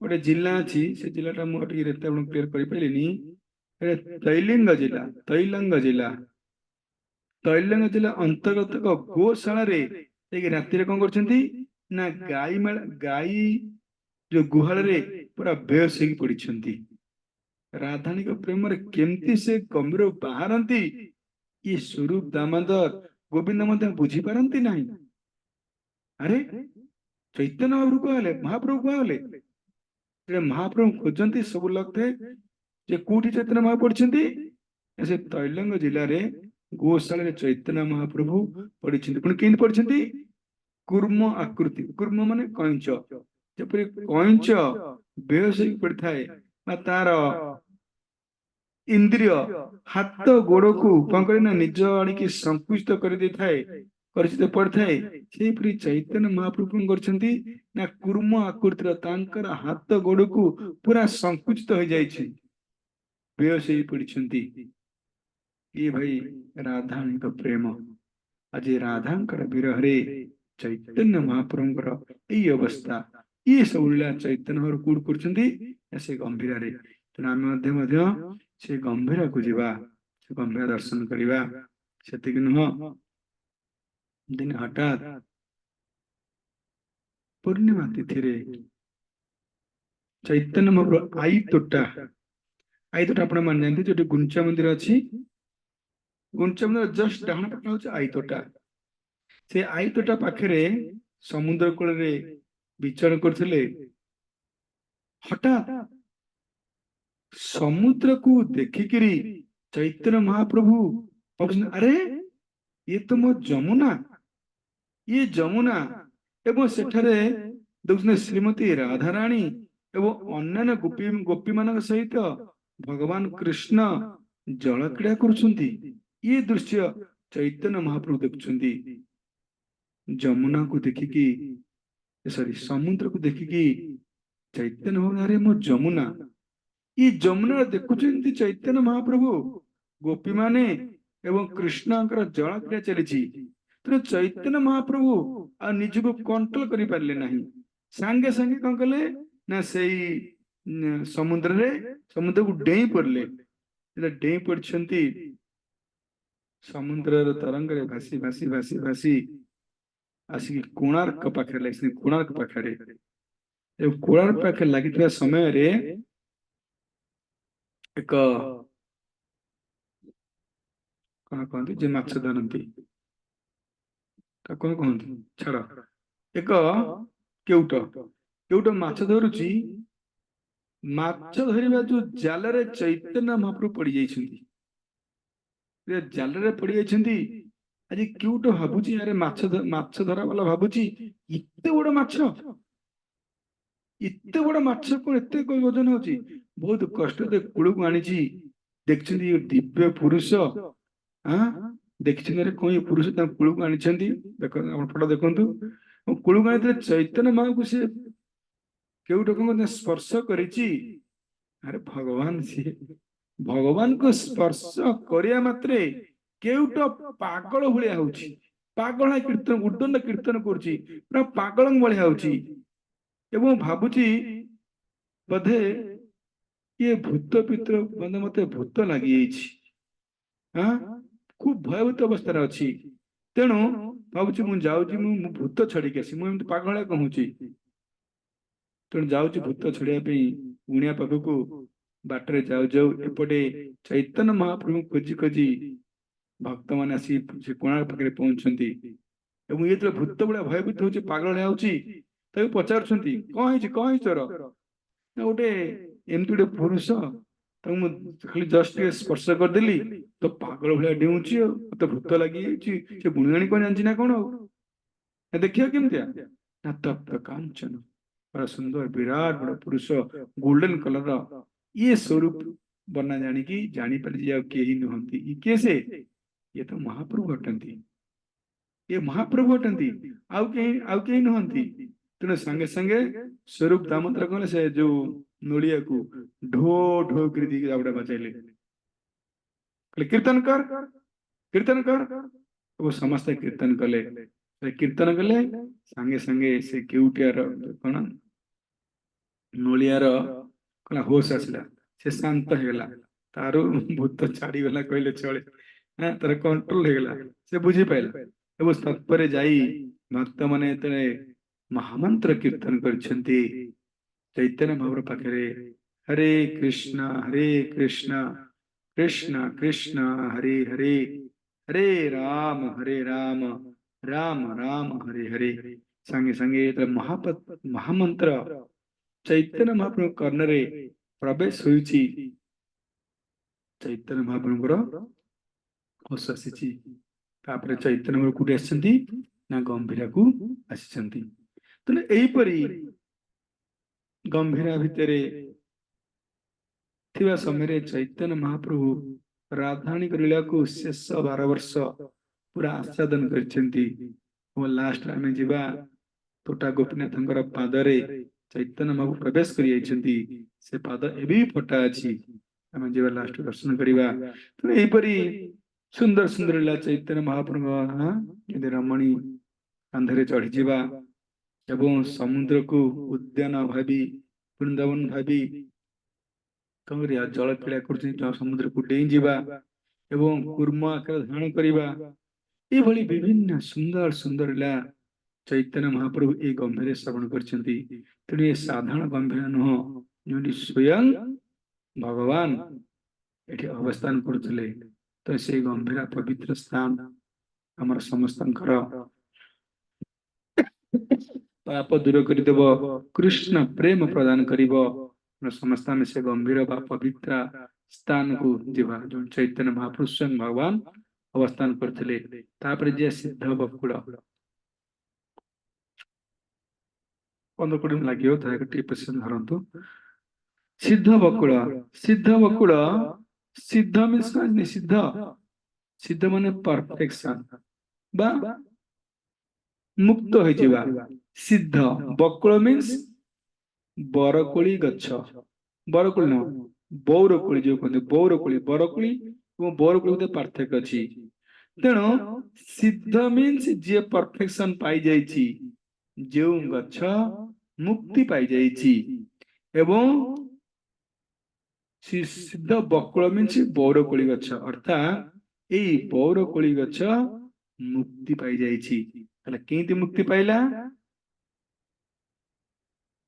गोटे जिला अछि से जिलाटा मो टिके रेते आपण क्लियर करि पैलिनी तैलिंग जिला तैलंग जिला अंतर्गत गोशाला रे राति रे कोन करछंती ना गाई जो गुहाल रे पूरा बेहोश होगी पड़ी राधानी को प्रेम रे केमती से गंभीर बाहरती ये स्वरूप दामोदर गोविंद मध्य बुझी पारती नहीं अरे चैतन्य महाप्रभु कहले महाप्रभु कहले महाप्रभु खोजती सब लगते जे कोठी चैतन्य महाप्रभु पढ़ी से तैलंग जिले रे गोशाला रे चैतन्य महाप्रभु पढ़ी पुणी केन पढ़ी कूर्म आकृति कूर्म माने कैंच जपरी कैंच बेहोश होगी पड़ी थाए तार इंद्रिय हाथ गोड़ को कौन करे ना निज आड़िकी संकुचित कर दे थाए परिचित पड़े से चैतन्य महाप्रभु करछंती ना कूर्म आकृतिर तांकर हाथ गोड़ को पूरा संकुचित हो जाइछि बेहोश होगी पड़िछंती ये भाई राधानी का प्रेम आज राधांकर विरह रे चैतन्य महाप्रभुंकर यही अवस्था ये सब लीला चैतन्य महाप्रभु कूड़ करछंती से गंभीर रे तेणु आम मध्य से गंभीर को जीवा से गंभीर दर्शन करवा से नुह दिन हठात पूर्णिमा तिथि रे चैतन्य महाप्रभु आई तोटा आपण मान जानते जो गुंचा मंदिर अच्छी गुंचा मंदिर जस्ट डाहण पट हूँ आई तोटा से आई तोटा पाखे समुद्र कूल रे विचरण करथिले हठात समुद्र को देखिकिरी चैतन्य महाप्रभु अरे ये तो मो जमुना ये जमुना एवं सेठरे देखुन श्रीमती राधाराणी एवं अन्य गोपी मान सहित भगवान कृष्ण जल क्रीड़ा करुछंती ये दृश्य चैतन्य महाप्रभु देखुछंती जमुना को देखिकी सॉरी समुद्र को देखिकी चैतन्य महाप्रभु अरे मो जमुना ये जमुना देखुछंती चैतन्य महाप्रभु गोपी माने एवं कृष्णकर जल क्रिया चली तेणु चैतन्य महाप्रभु आ निज को कंट्रोल करि पारले नहीं सांगे सांगे कौन कले ना से समुद्र को डेई पड़ले डेई पड़छंती समुद्र तरंग रे भासी भासी भासी भासी आसिक कोणार्क पाखे कोणार्क पाखे ଏ କୋଣାର୍କ ପାଖରେ ଲାଗିଥିବା ସମୟରେ ଏକ କଣ କହନ୍ତି ଯେ ମାଛ ଧରନ୍ତି, ତାକୁ କଣ କହନ୍ତି ଛାଡ, ଏକ କେଉଟ କେଉଟ ମାଛ ଧରୁଛି। ମାଛ ଧରିବା ଯୋଉ ଜାଲରେ ଚୈତନ୍ୟ ମହାପ୍ରଭୁ ପଡି ଯାଇଛନ୍ତି, ଜାଲରେ ପଡି ଯାଇଛନ୍ତି। ଆଜି କେଉଟ ଭାବୁଛି, ଆରେ ମାଛ ଧରା ବାଲା ଭାବୁଛି ଏତେ ବଡ ମାଛ, ଏତେ ବଡ ମାଛ କଣ ଏତେ ଓଜନ ହଉଛି। ବହୁତ କଷ୍ଟରେ କୂଳକୁ ଆଣିଛି। ଦେଖିଛନ୍ତି ଏ ଦିବ୍ୟ ପୁରୁଷ, ଆଁ ଦେଖିଛନ୍ତି ଆରେ କଣ ଏ ପୁରୁଷ ତାଙ୍କ କୂଳକୁ ଆଣିଛନ୍ତି। ଦେଖନ୍ତୁ ଆପଣ ଫଟୋ ଦେଖନ୍ତୁ, କୂଳକୁ ଆଣିଥିଲେ ଚୈତନ୍ୟ ମହାକୁ ସେ କେଉଟକୁ ମଧ୍ୟ ସ୍ପର୍ଶ କରିଛି। ଆରେ ଭଗବାନ, ସିଏ ଭଗବାନଙ୍କୁ ସ୍ପର୍ଶ କରିବା ମାତ୍ରେ କେଉଟ ପାଗଳ ଭଳିଆ ହଉଛି। ପାଗଳ କୀର୍ତ୍ତନ ଉଦ୍ଦଣ୍ଡ କୀର୍ତ୍ତନ କରୁଛି, ପୁରା ପାଗଳ ଭଳିଆ ହଉଛି। ଏବଂ ଭାବୁଛି ବୋଧେ ଇଏ ଭୂତ ପିତ୍ର, ମାନେ ମତେ ଭୂତ ଲାଗିଯାଇଛି। ହଁ, ଖୁବ ଭୟଭୀତ ଅବସ୍ଥାରେ ଅଛି। ତେଣୁ ଭାବୁଛି ମୁଁ ଯାଉଛି, ମୁଁ ଭୂତ ଛଡିକି ଆସି, ମୁଁ ଏମିତି ପାଗଳା କହୁଛି। ତେଣୁ ଯାଉଛି ଭୂତ ଛଡିବା ପାଇଁ ଗୁଣିଆ ପାଖକୁ। ବାଟରେ ଯାଉ ଯାଉ ଏପଟେ ଚୈତନ୍ୟ ମହାପ୍ରଭୁ ଖୋଜି ଖୋଜି ଭକ୍ତମାନେ ଆସି ସେ କୋଣାର୍କ ପାଖରେ ପହଞ୍ଚୁଛନ୍ତି। ଏବଂ ଇଏ ଯେତେବେଳେ ଭୂତ ଭଳିଆ ଭୟଭୀତ ହଉଛି, ପାଗଳ ହେଉଛି, ତାକୁ ପଚାରୁଛନ୍ତି କଣ ହେଇଛି, କଣ ହେଇଛି ତୋର? ନା ଗୋଟେ ଏମିତି ଗୋଟେ ପୁରୁଷ, ତାକୁ ମୁଁ ଖାଲି ଜଷ୍ଟ ଟିକେ ସ୍ପର୍ଶ କରିଦେଲି ତ ପାଗଳ ଭଳିଆ ଡେଉଁଛି, ଆଉ ମତେ ଭୂତ ଲାଗିଯାଇଛି। ସେ ଗୁଣିଗାଣି କଣ ଜାଣିଛି ନା କଣ? ଆଉ ଦେଖିବା କେମିତିଆ ନା ତପ୍ତ କାଞ୍ଚନ, ବଡ ସୁନ୍ଦର ବିରାଟ ବଡ ପୁରୁଷ, ଗୋଲ୍ଡେନ କଲର। ଇଏ ସ୍ୱରୂପ ବର୍ଣ୍ଣା ଜାଣିକି ଜାଣିପାରିଲି ଯେ ଆଉ କେହି ନୁହନ୍ତି। କିଏ ସେ? ଇଏ ତ ମହାପ୍ରଭୁ ଅଟନ୍ତି, ଇଏ ମହାପ୍ରଭୁ ଅଟନ୍ତି, ଆଉ କେହି ନୁହନ୍ତି। ତେଣୁ ସାଙ୍ଗେ ସାଙ୍ଗେ ସ୍ୱରୂପ ଦାମୋଦର କଲେ, ସେ ଯୋଉ ନୋଳିଆକୁ ଢୋ ଢୋ କରି ଦେଇକି ଗୋଟେ ବଜାଇଲେ, କହିଲେ କୀର୍ତ୍ତନ କର, କୀର୍ତ୍ତନ କର। ଓ ସମସ୍ତେ କୀର୍ତ୍ତନ କଲେ। କୀର୍ତ୍ତନ କଲେ, ସାଙ୍ଗେ ସାଙ୍ଗେ ସେ କେଉଟିଆର କଣ ନୋଳିଆର କହିଲା ହୋସ ଆସିଲା, ସେ ଶାନ୍ତ ହେଇଗଲା, ତାର ଭୂତ ଛାଡିଗଲା କହିଲେ ଚଳେ। ତାର କଣ୍ଟ୍ରୋଲ ହେଇଗଲା, ସେ ବୁଝିପାରିଲା। ଏବଂ ତତ୍ପରେ ଯାଇ ଭକ୍ତମାନେ ଯେତେବେଳେ ମହାମନ୍ତ୍ର କୀର୍ତ୍ତନ କରିଛନ୍ତି ଚୈତନ୍ୟ ମହାପ୍ରଭୁ ପାଖରେ, ହରେ କୃଷ୍ଣ କୃଷ୍ଣ କୃଷ୍ଣ ହରେ ହରେ, ହରେ ରାମ ରାମ ରାମ ହରେ ହରେ। ସାଙ୍ଗେ ସାଙ୍ଗେ ଯେତେବେଳେ ମହାମନ୍ତ୍ର ଚୈତନ୍ୟ ମହାପ୍ରଭୁ କର୍ଣ୍ଣରେ ପ୍ରବେଶ ହୋଇଛି, ଚୈତନ୍ୟ ମହାପ୍ରଭୁଙ୍କର ହୋସ ଆସିଛି। ତାପରେ ଚୈତନ୍ୟ ମହାପ୍ରଭୁ କୋଉଠି ଆସିଛନ୍ତି ନା ଗମ୍ଭୀରାକୁ ଆସିଛନ୍ତି। ତେଣୁ ଏହିପରି ଗମ୍ଭୀରା ଭିତରେ ଥିବା ସମୟରେ ଚୈତନ୍ୟ ମହାପ୍ରଭୁ ରାଧାରାଣୀଙ୍କ ଲୀଳାକୁ ଶେଷ 12 ବର୍ଷ ପୁରା ଆସ୍ୱାଦନ କରିଛନ୍ତି। ଓ ଲାଷ୍ଟରେ ଆମେ ଯିବା ତୋଟା ଗୋପୀନାଥଙ୍କର ପାଦରେ ଚୈତନ୍ୟ ମହାପ୍ରଭୁ ପ୍ରବେଶ କରି ଯାଇଛନ୍ତି। ସେ ପାଦ ଏବେ ବି ଫଟା ଅଛି, ଆମେ ଯିବା ଲାଷ୍ଟ ଦର୍ଶନ କରିବା। ତେଣୁ ଏହିପରି ସୁନ୍ଦର ସୁନ୍ଦର ଲୀଳା ଚୈତନ୍ୟ ମହାପ୍ରଭୁଙ୍କ ଯଦି ରମଣୀ କାନ୍ଧରେ ଚଢିଯିବା ଏବଂ ସମୁଦ୍ରକୁ ଉଦ୍ୟାନ ଭାବି, ବୃନ୍ଦାବନ ଭାବି କଣ କରିବା, ଜଳ କ୍ରୀଡ଼ା କରୁଛନ୍ତି, ସମୁଦ୍ରକୁ ଡେଇଁ ଯିବା ଏବଂ କୁର୍ମ ଆକାର ଧାରଣ କରିବା, ଏଇଭଳି ବିଭିନ୍ନ ସୁନ୍ଦର ସୁନ୍ଦର ଲୀଳା ଚୈତନ୍ୟ ମହାପ୍ରଭୁ ଏଇ ଗମ୍ଭୀର ଶ୍ରବଣ କରିଛନ୍ତି। ତେଣୁ ଏ ସାଧାରଣ ଗମ୍ଭୀର ନୁହଁ, ଯୋଉଠି ସ୍ୱୟଂ ଭଗବାନ ଏଠି ଅବସ୍ଥାନ କରୁଥିଲେ। ତ ସେଇ ଗମ୍ଭୀର ପବିତ୍ର ସ୍ଥାନ ଆମର ସମସ୍ତଙ୍କର ପାପ ଦୂର କରିଦେବ, କୃଷ୍ଣ ପ୍ରେମ ପ୍ରଦାନ କରିବ। ସମସ୍ତେ ଆମେ ସେ ଗମ୍ଭୀର ବା ପବିତ୍ର ସ୍ଥାନକୁ ଯିବା, ଯୋଉ ଚୈତନ୍ୟ ମହାପ୍ରଭୁ ସ୍ୱୟଂ ଭଗବାନ ଅବସ୍ଥାନ କରିଥିଲେ। ତାପରେ ଯିଏ ସିଦ୍ଧ ବକୁଳ, 15-20 ମିନିଟ୍ ଲାଗିବ, ତାହାକୁ ଟିକେ ପେସେନ୍ସ ଧରନ୍ତୁ। ସିଦ୍ଧ ବକୁଳ, ସିଦ୍ଧ ବକୁଳ, ସିଦ୍ଧ ମିନ୍ସ ନିଷିଦ୍ଧ, ସିଦ୍ଧ ମାନେ ପରଫେକ୍ସନ ବା ମୁକ୍ତ ହେଇଯିବା। ସିଦ୍ଧ ବକୁଳ ମିନ୍ସ ବରକୋଳି ଗଛ, ବରକୋଳି ନୁହଁ ବୌରକୋଳି, ଯୋଉ କହନ୍ତି ବୌରକୋଳି, ବରକୋଳି ଏବଂ ବୌରକୋଳି ମଧ୍ୟରେ ପାର୍ଥକ୍ୟ ଅଛି। ତେଣୁ ସିଦ୍ଧ ମିନ୍ସ ଯିଏ ପରଫେକ୍ସନ ପାଇଯାଇଛି, ଯେଉଁ ଗଛ ମୁକ୍ତି ପାଇଯାଇଛି। ଏବଂ ସିଦ୍ଧ ବକୁଳ ମିନ୍ସ ବୌରକୋଳି ଗଛ, ଅର୍ଥାତ୍ ଏଇ ବୌରକୋଳି ଗଛ ମୁକ୍ତି ପାଇଯାଇଛି। ତାହେଲେ କେମିତି ମୁକ୍ତି ପାଇଲା?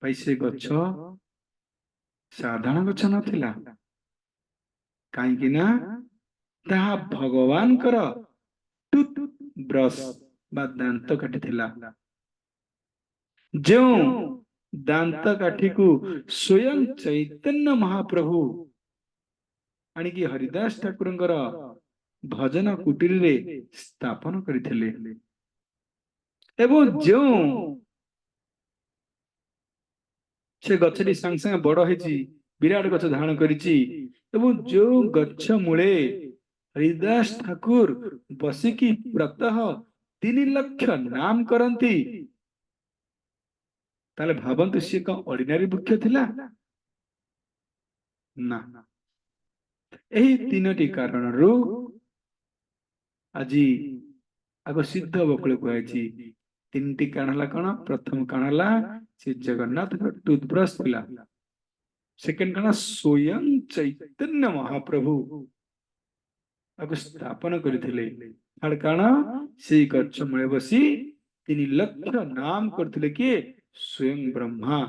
भाई से गछ साधारण गछ नथिला, काहींकि ना ताहा भगवानकर टूथ ब्रश बा दांत काठी थिला। जो दांत काठी को स्वयं चैतन्य महाप्रभु आनिकी हरिदास ठाकुरଙ୍କର भजन कुटीर रे स्थापन କରିଥିଲେ ଏବଂ ଯେଉଁ से गछटी संग संग बड़ होइछि, विराट गछ धारण करिछि ଏବଂ जो गछ मूले हरिदास ठाकुर बसिकी प्रतः 3 लक्ष नाम करती, ताले भाबंतु सी कौन ऑर्डिनरी वृक्ष थिला ना। एही 3टी कारणरू आज आग सिद्ध बकुल कहछि। 3टी कारण हला कौन? प्रथम कारण हला श्री जगन्नाथ टूथब्रश थिला। सेकंड कारण स्वयं चैतन्य महाप्रभु आग स्थापन करथिले। थर्ड कारण से गच्छ मूले बसी 3 लक्ष नाम करथिले कि स्वयं ब्रह्मा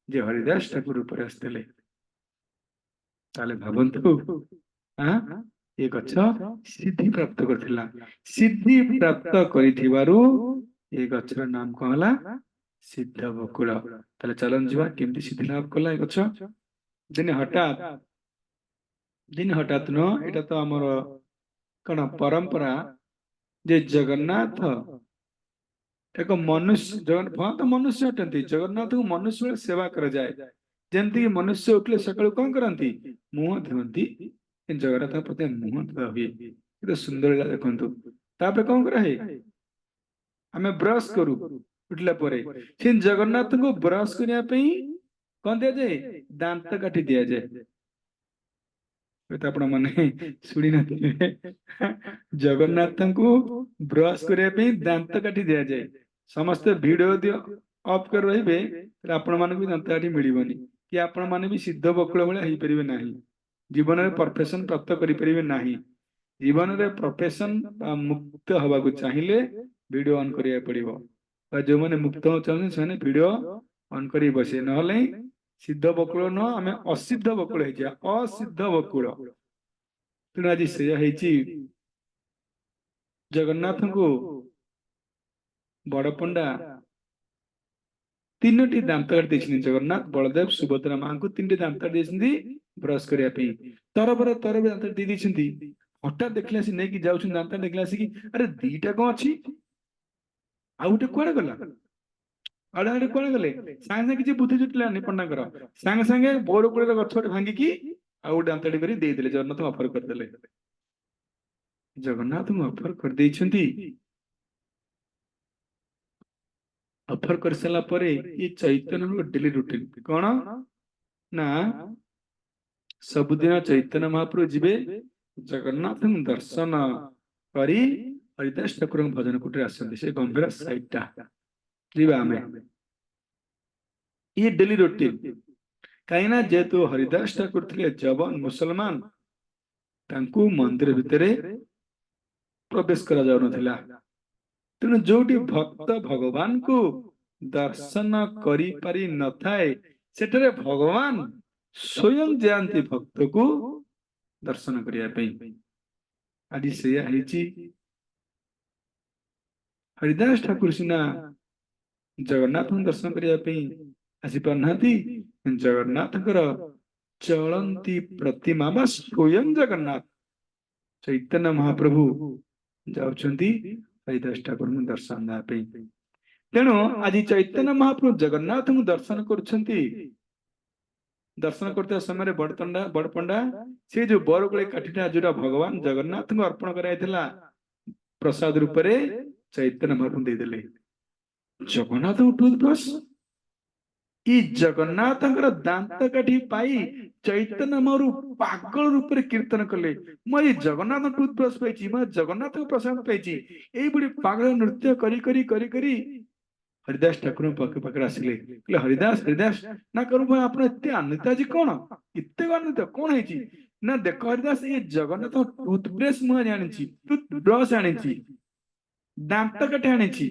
जे हरिदास ठाकुर ऊपर आसथिले। ताले भाबंतु ये गच्छ सिद्धि प्राप्त करथिला। सिद्धि प्राप्त करिथिबारु ये गच्छर नाम कहला सिद्ध बकुल। ताले चलन जीवा केमती सिद्धि लाभ कला ये गच्छ। दिन हठात न एटा तो हमर कण परंपरा जे जगन्नाथ एक मनुष्य जगन्नाथ तो मनुष्य अटंती, जगन्नाथ को मनुष्य सेवा कर जाए। जमती मनुष्य उठले सकाळ कौन करती? मुह धुंती। जगन्नाथ प्रति मुह धुआ हुए, तो सुंदर देखु। तापर कौन करा है? आमे ब्रश करू उठला परे। से जगन्नाथ को ब्रश करने पे कौन दिया जाए? दांत काठी दिया जाए। तो आपण माने सुनी नथिबे, जगन्नाथ को ब्रश करने पे दांत काठी दिया जाए। समस्त वीडियो दियो ऑफ कर रहिबे, त आपण माने भी दांत काठी मिलिबनी कि आपण माने भी सिद्ध बकुल भले हेई परिबे नाही। जीवन में प्रोफेशन प्राप्त करि परिबे नाही। जीवन में प्रोफेशन मुक्त हवा को चाहिए वीडियो ऑन करिया पड़िबो। और जो माने मुक्त हो चाहने से वीडियो ऑन करी बसे, नहले सिद्ध बकुल न आमे असिद्ध बकुल हे जा, असिद्ध बकुल। तेणु आज से हेची जगन्नाथ को बड़ पंडा 3टी दांत काटी देछिन। जगन्नाथ, बलदेव, सुभद्रा मां को 3टी दांत काटी देछिन ब्रश करिया पे। तरबर दांत दे देछिन। हठात देखला से नै कि जाउछन दांत देखला से कि अरे दीटा कोन अछि, आ उठे कोड़े गला, आड़े आड़े कोड़े गले। सांगे सांगे किछि बुद्धि जुटला नि पंडा कर, सांगे सांगे बोर कोड़े गछोट भांगी कि आ दांतडी करी दे देले। जगन्नाथ ऑफर कर देले। जगन्नाथ ऑफर कर देछंती। ऑफर कर सला परे ये चैतन्य डेली रूटीन कौन ना, सबुदिन चैतन्य महाप्रभु जीवे जगन्नाथ दर्शन करी हरिदास ठाकुर भजन कुटीर आसते। से गंभीर साइटा जीवा आमे ये डेली रूटीन। कहीं ना जेतु हरिदास ठाकुर थे जवान मुसलमान, तांकू मंदिर भितरे प्रवेश करा जाउ नथिला। तेणु जोटी भक्त भगवान को दर्शन करी पारी न थाए, सेठरे भगवान स्वयं जानती भक्त को दर्शन करिया पे। आज से हरिदास ठाकुर सिना जगन्नाथ दर्शन करिया पे आसी पारनाती। जगन्नाथ चलंती प्रतिमा बा स्वयं जगन्नाथ चैतन्य महाप्रभु जाउछंती हरिदास ठाकुर दर्शन दे पे। तेणु आज चैतन्य महाप्रभु जगन्नाथ दर्शन करछंती। दर्शन करते समय बड़ पंडा से जो बरगुले काठीटा जोटा भगवान जगन्नाथ को अर्पण कराइथिला प्रसाद रूप रे चैतन्य महाप्रभु दे देले। जगन्नाथ टूथब्रश ई जगन्नाथ दांत काठी पाई चैतन्य महाप्रभु पागल रूप रे कीर्तन कले। मैं जगन्नाथ टूथब्रश पाइछि, मैं जगन्नाथ को प्रसाद पाइछि। एई बड़ी पागल नृत्य करी करी करी करी हरिदास ठाकुर पाखे पाखे आसिले। कहले हरिदास हरिदास ना करू भाई आपण एते आनंदित आज कोन इत्ते आनंदित कोन हेछि ना देखो हरिदास ये जगन्नाथ टूथब्रश मु जानिछि, टूथब्रश आनिछि, दांत काठी आनिछि।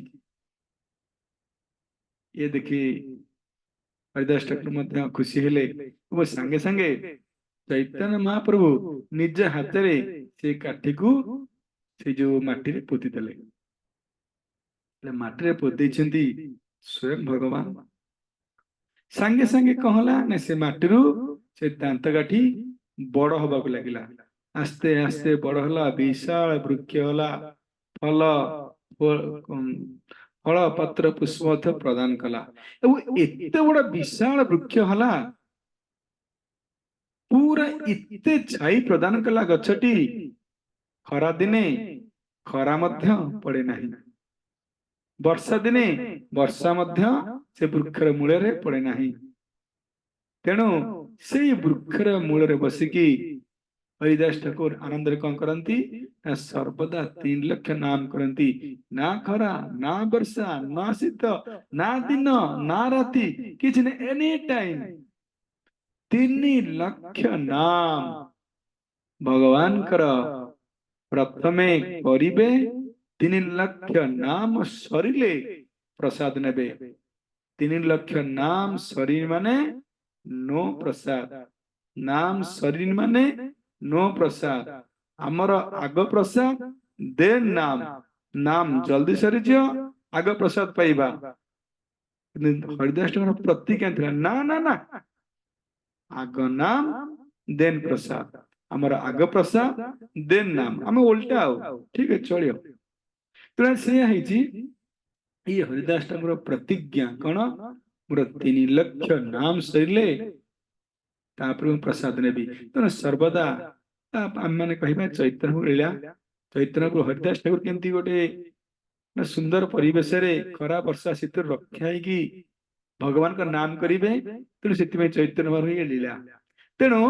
ये देखी हरिदास ठाकुर मध्य खुशी हेले वो संगे संगे चैतन्य महाप्रभु निज हाथ रे से काठी को से जो माटी रे पोती देले माटी रे पोती छंती स्वयं भगवान संगे संगे कहला ने से माटीरू से दांत काठी बड़ हबा को लागिला आस्ते आस्ते बड़ होला विशाल वृक्ष होला फल फल पत्र पुष्प प्रदान कला एते बड़ विशाल वृक्ष होला पूरा इते छाई प्रदान कला गछटी खरा दिने खरा मध्य पड़े नाही वर्षा दिने वर्षा मध्य से वृक्षर मूल रे पड़े नाही तेणु से वृक्षर मूल रे बसिकी हरिदास ठाकुर आनंद कौन करती सर्वदा 3 लक्ष नाम करती ना खरा ना वर्षा ना शीत ना दिन ना राति किसी ने एनी टाइम 3 लक्ष नाम भगवान कर प्रथमे करिबे 3 लक्ष नाम सरिले प्रसाद नेबे 3 लक्ष नाम शरीर माने नो प्रसाद नाम शरीर माने नो प्रसाद आमर आग प्रसाद देन नाम नाम जल्दी सरी जियो आग प्रसाद पाइबा हरिदास ठाकुर प्रतिज्ञा थिला ना ना ना आग नाम देन प्रसाद आमर आग प्रसाद देन नाम आम उल्टा हो ठीक है चलियो तो से है ये हरिदास ठाकुर प्रतिज्ञा कौन मोर 3 लक्ष नाम सरिले प्रसाद नेबी तेना सर्वदा आम मैंने कह चैतन्य लीला चैतन्य को हरिदास ठाकुर केमती गोटे सुंदर परिवेश रे खरा वर्षा शीत रक्षा की भगवान का नाम करेंगे तेणु से चैतन्य लीला तेणु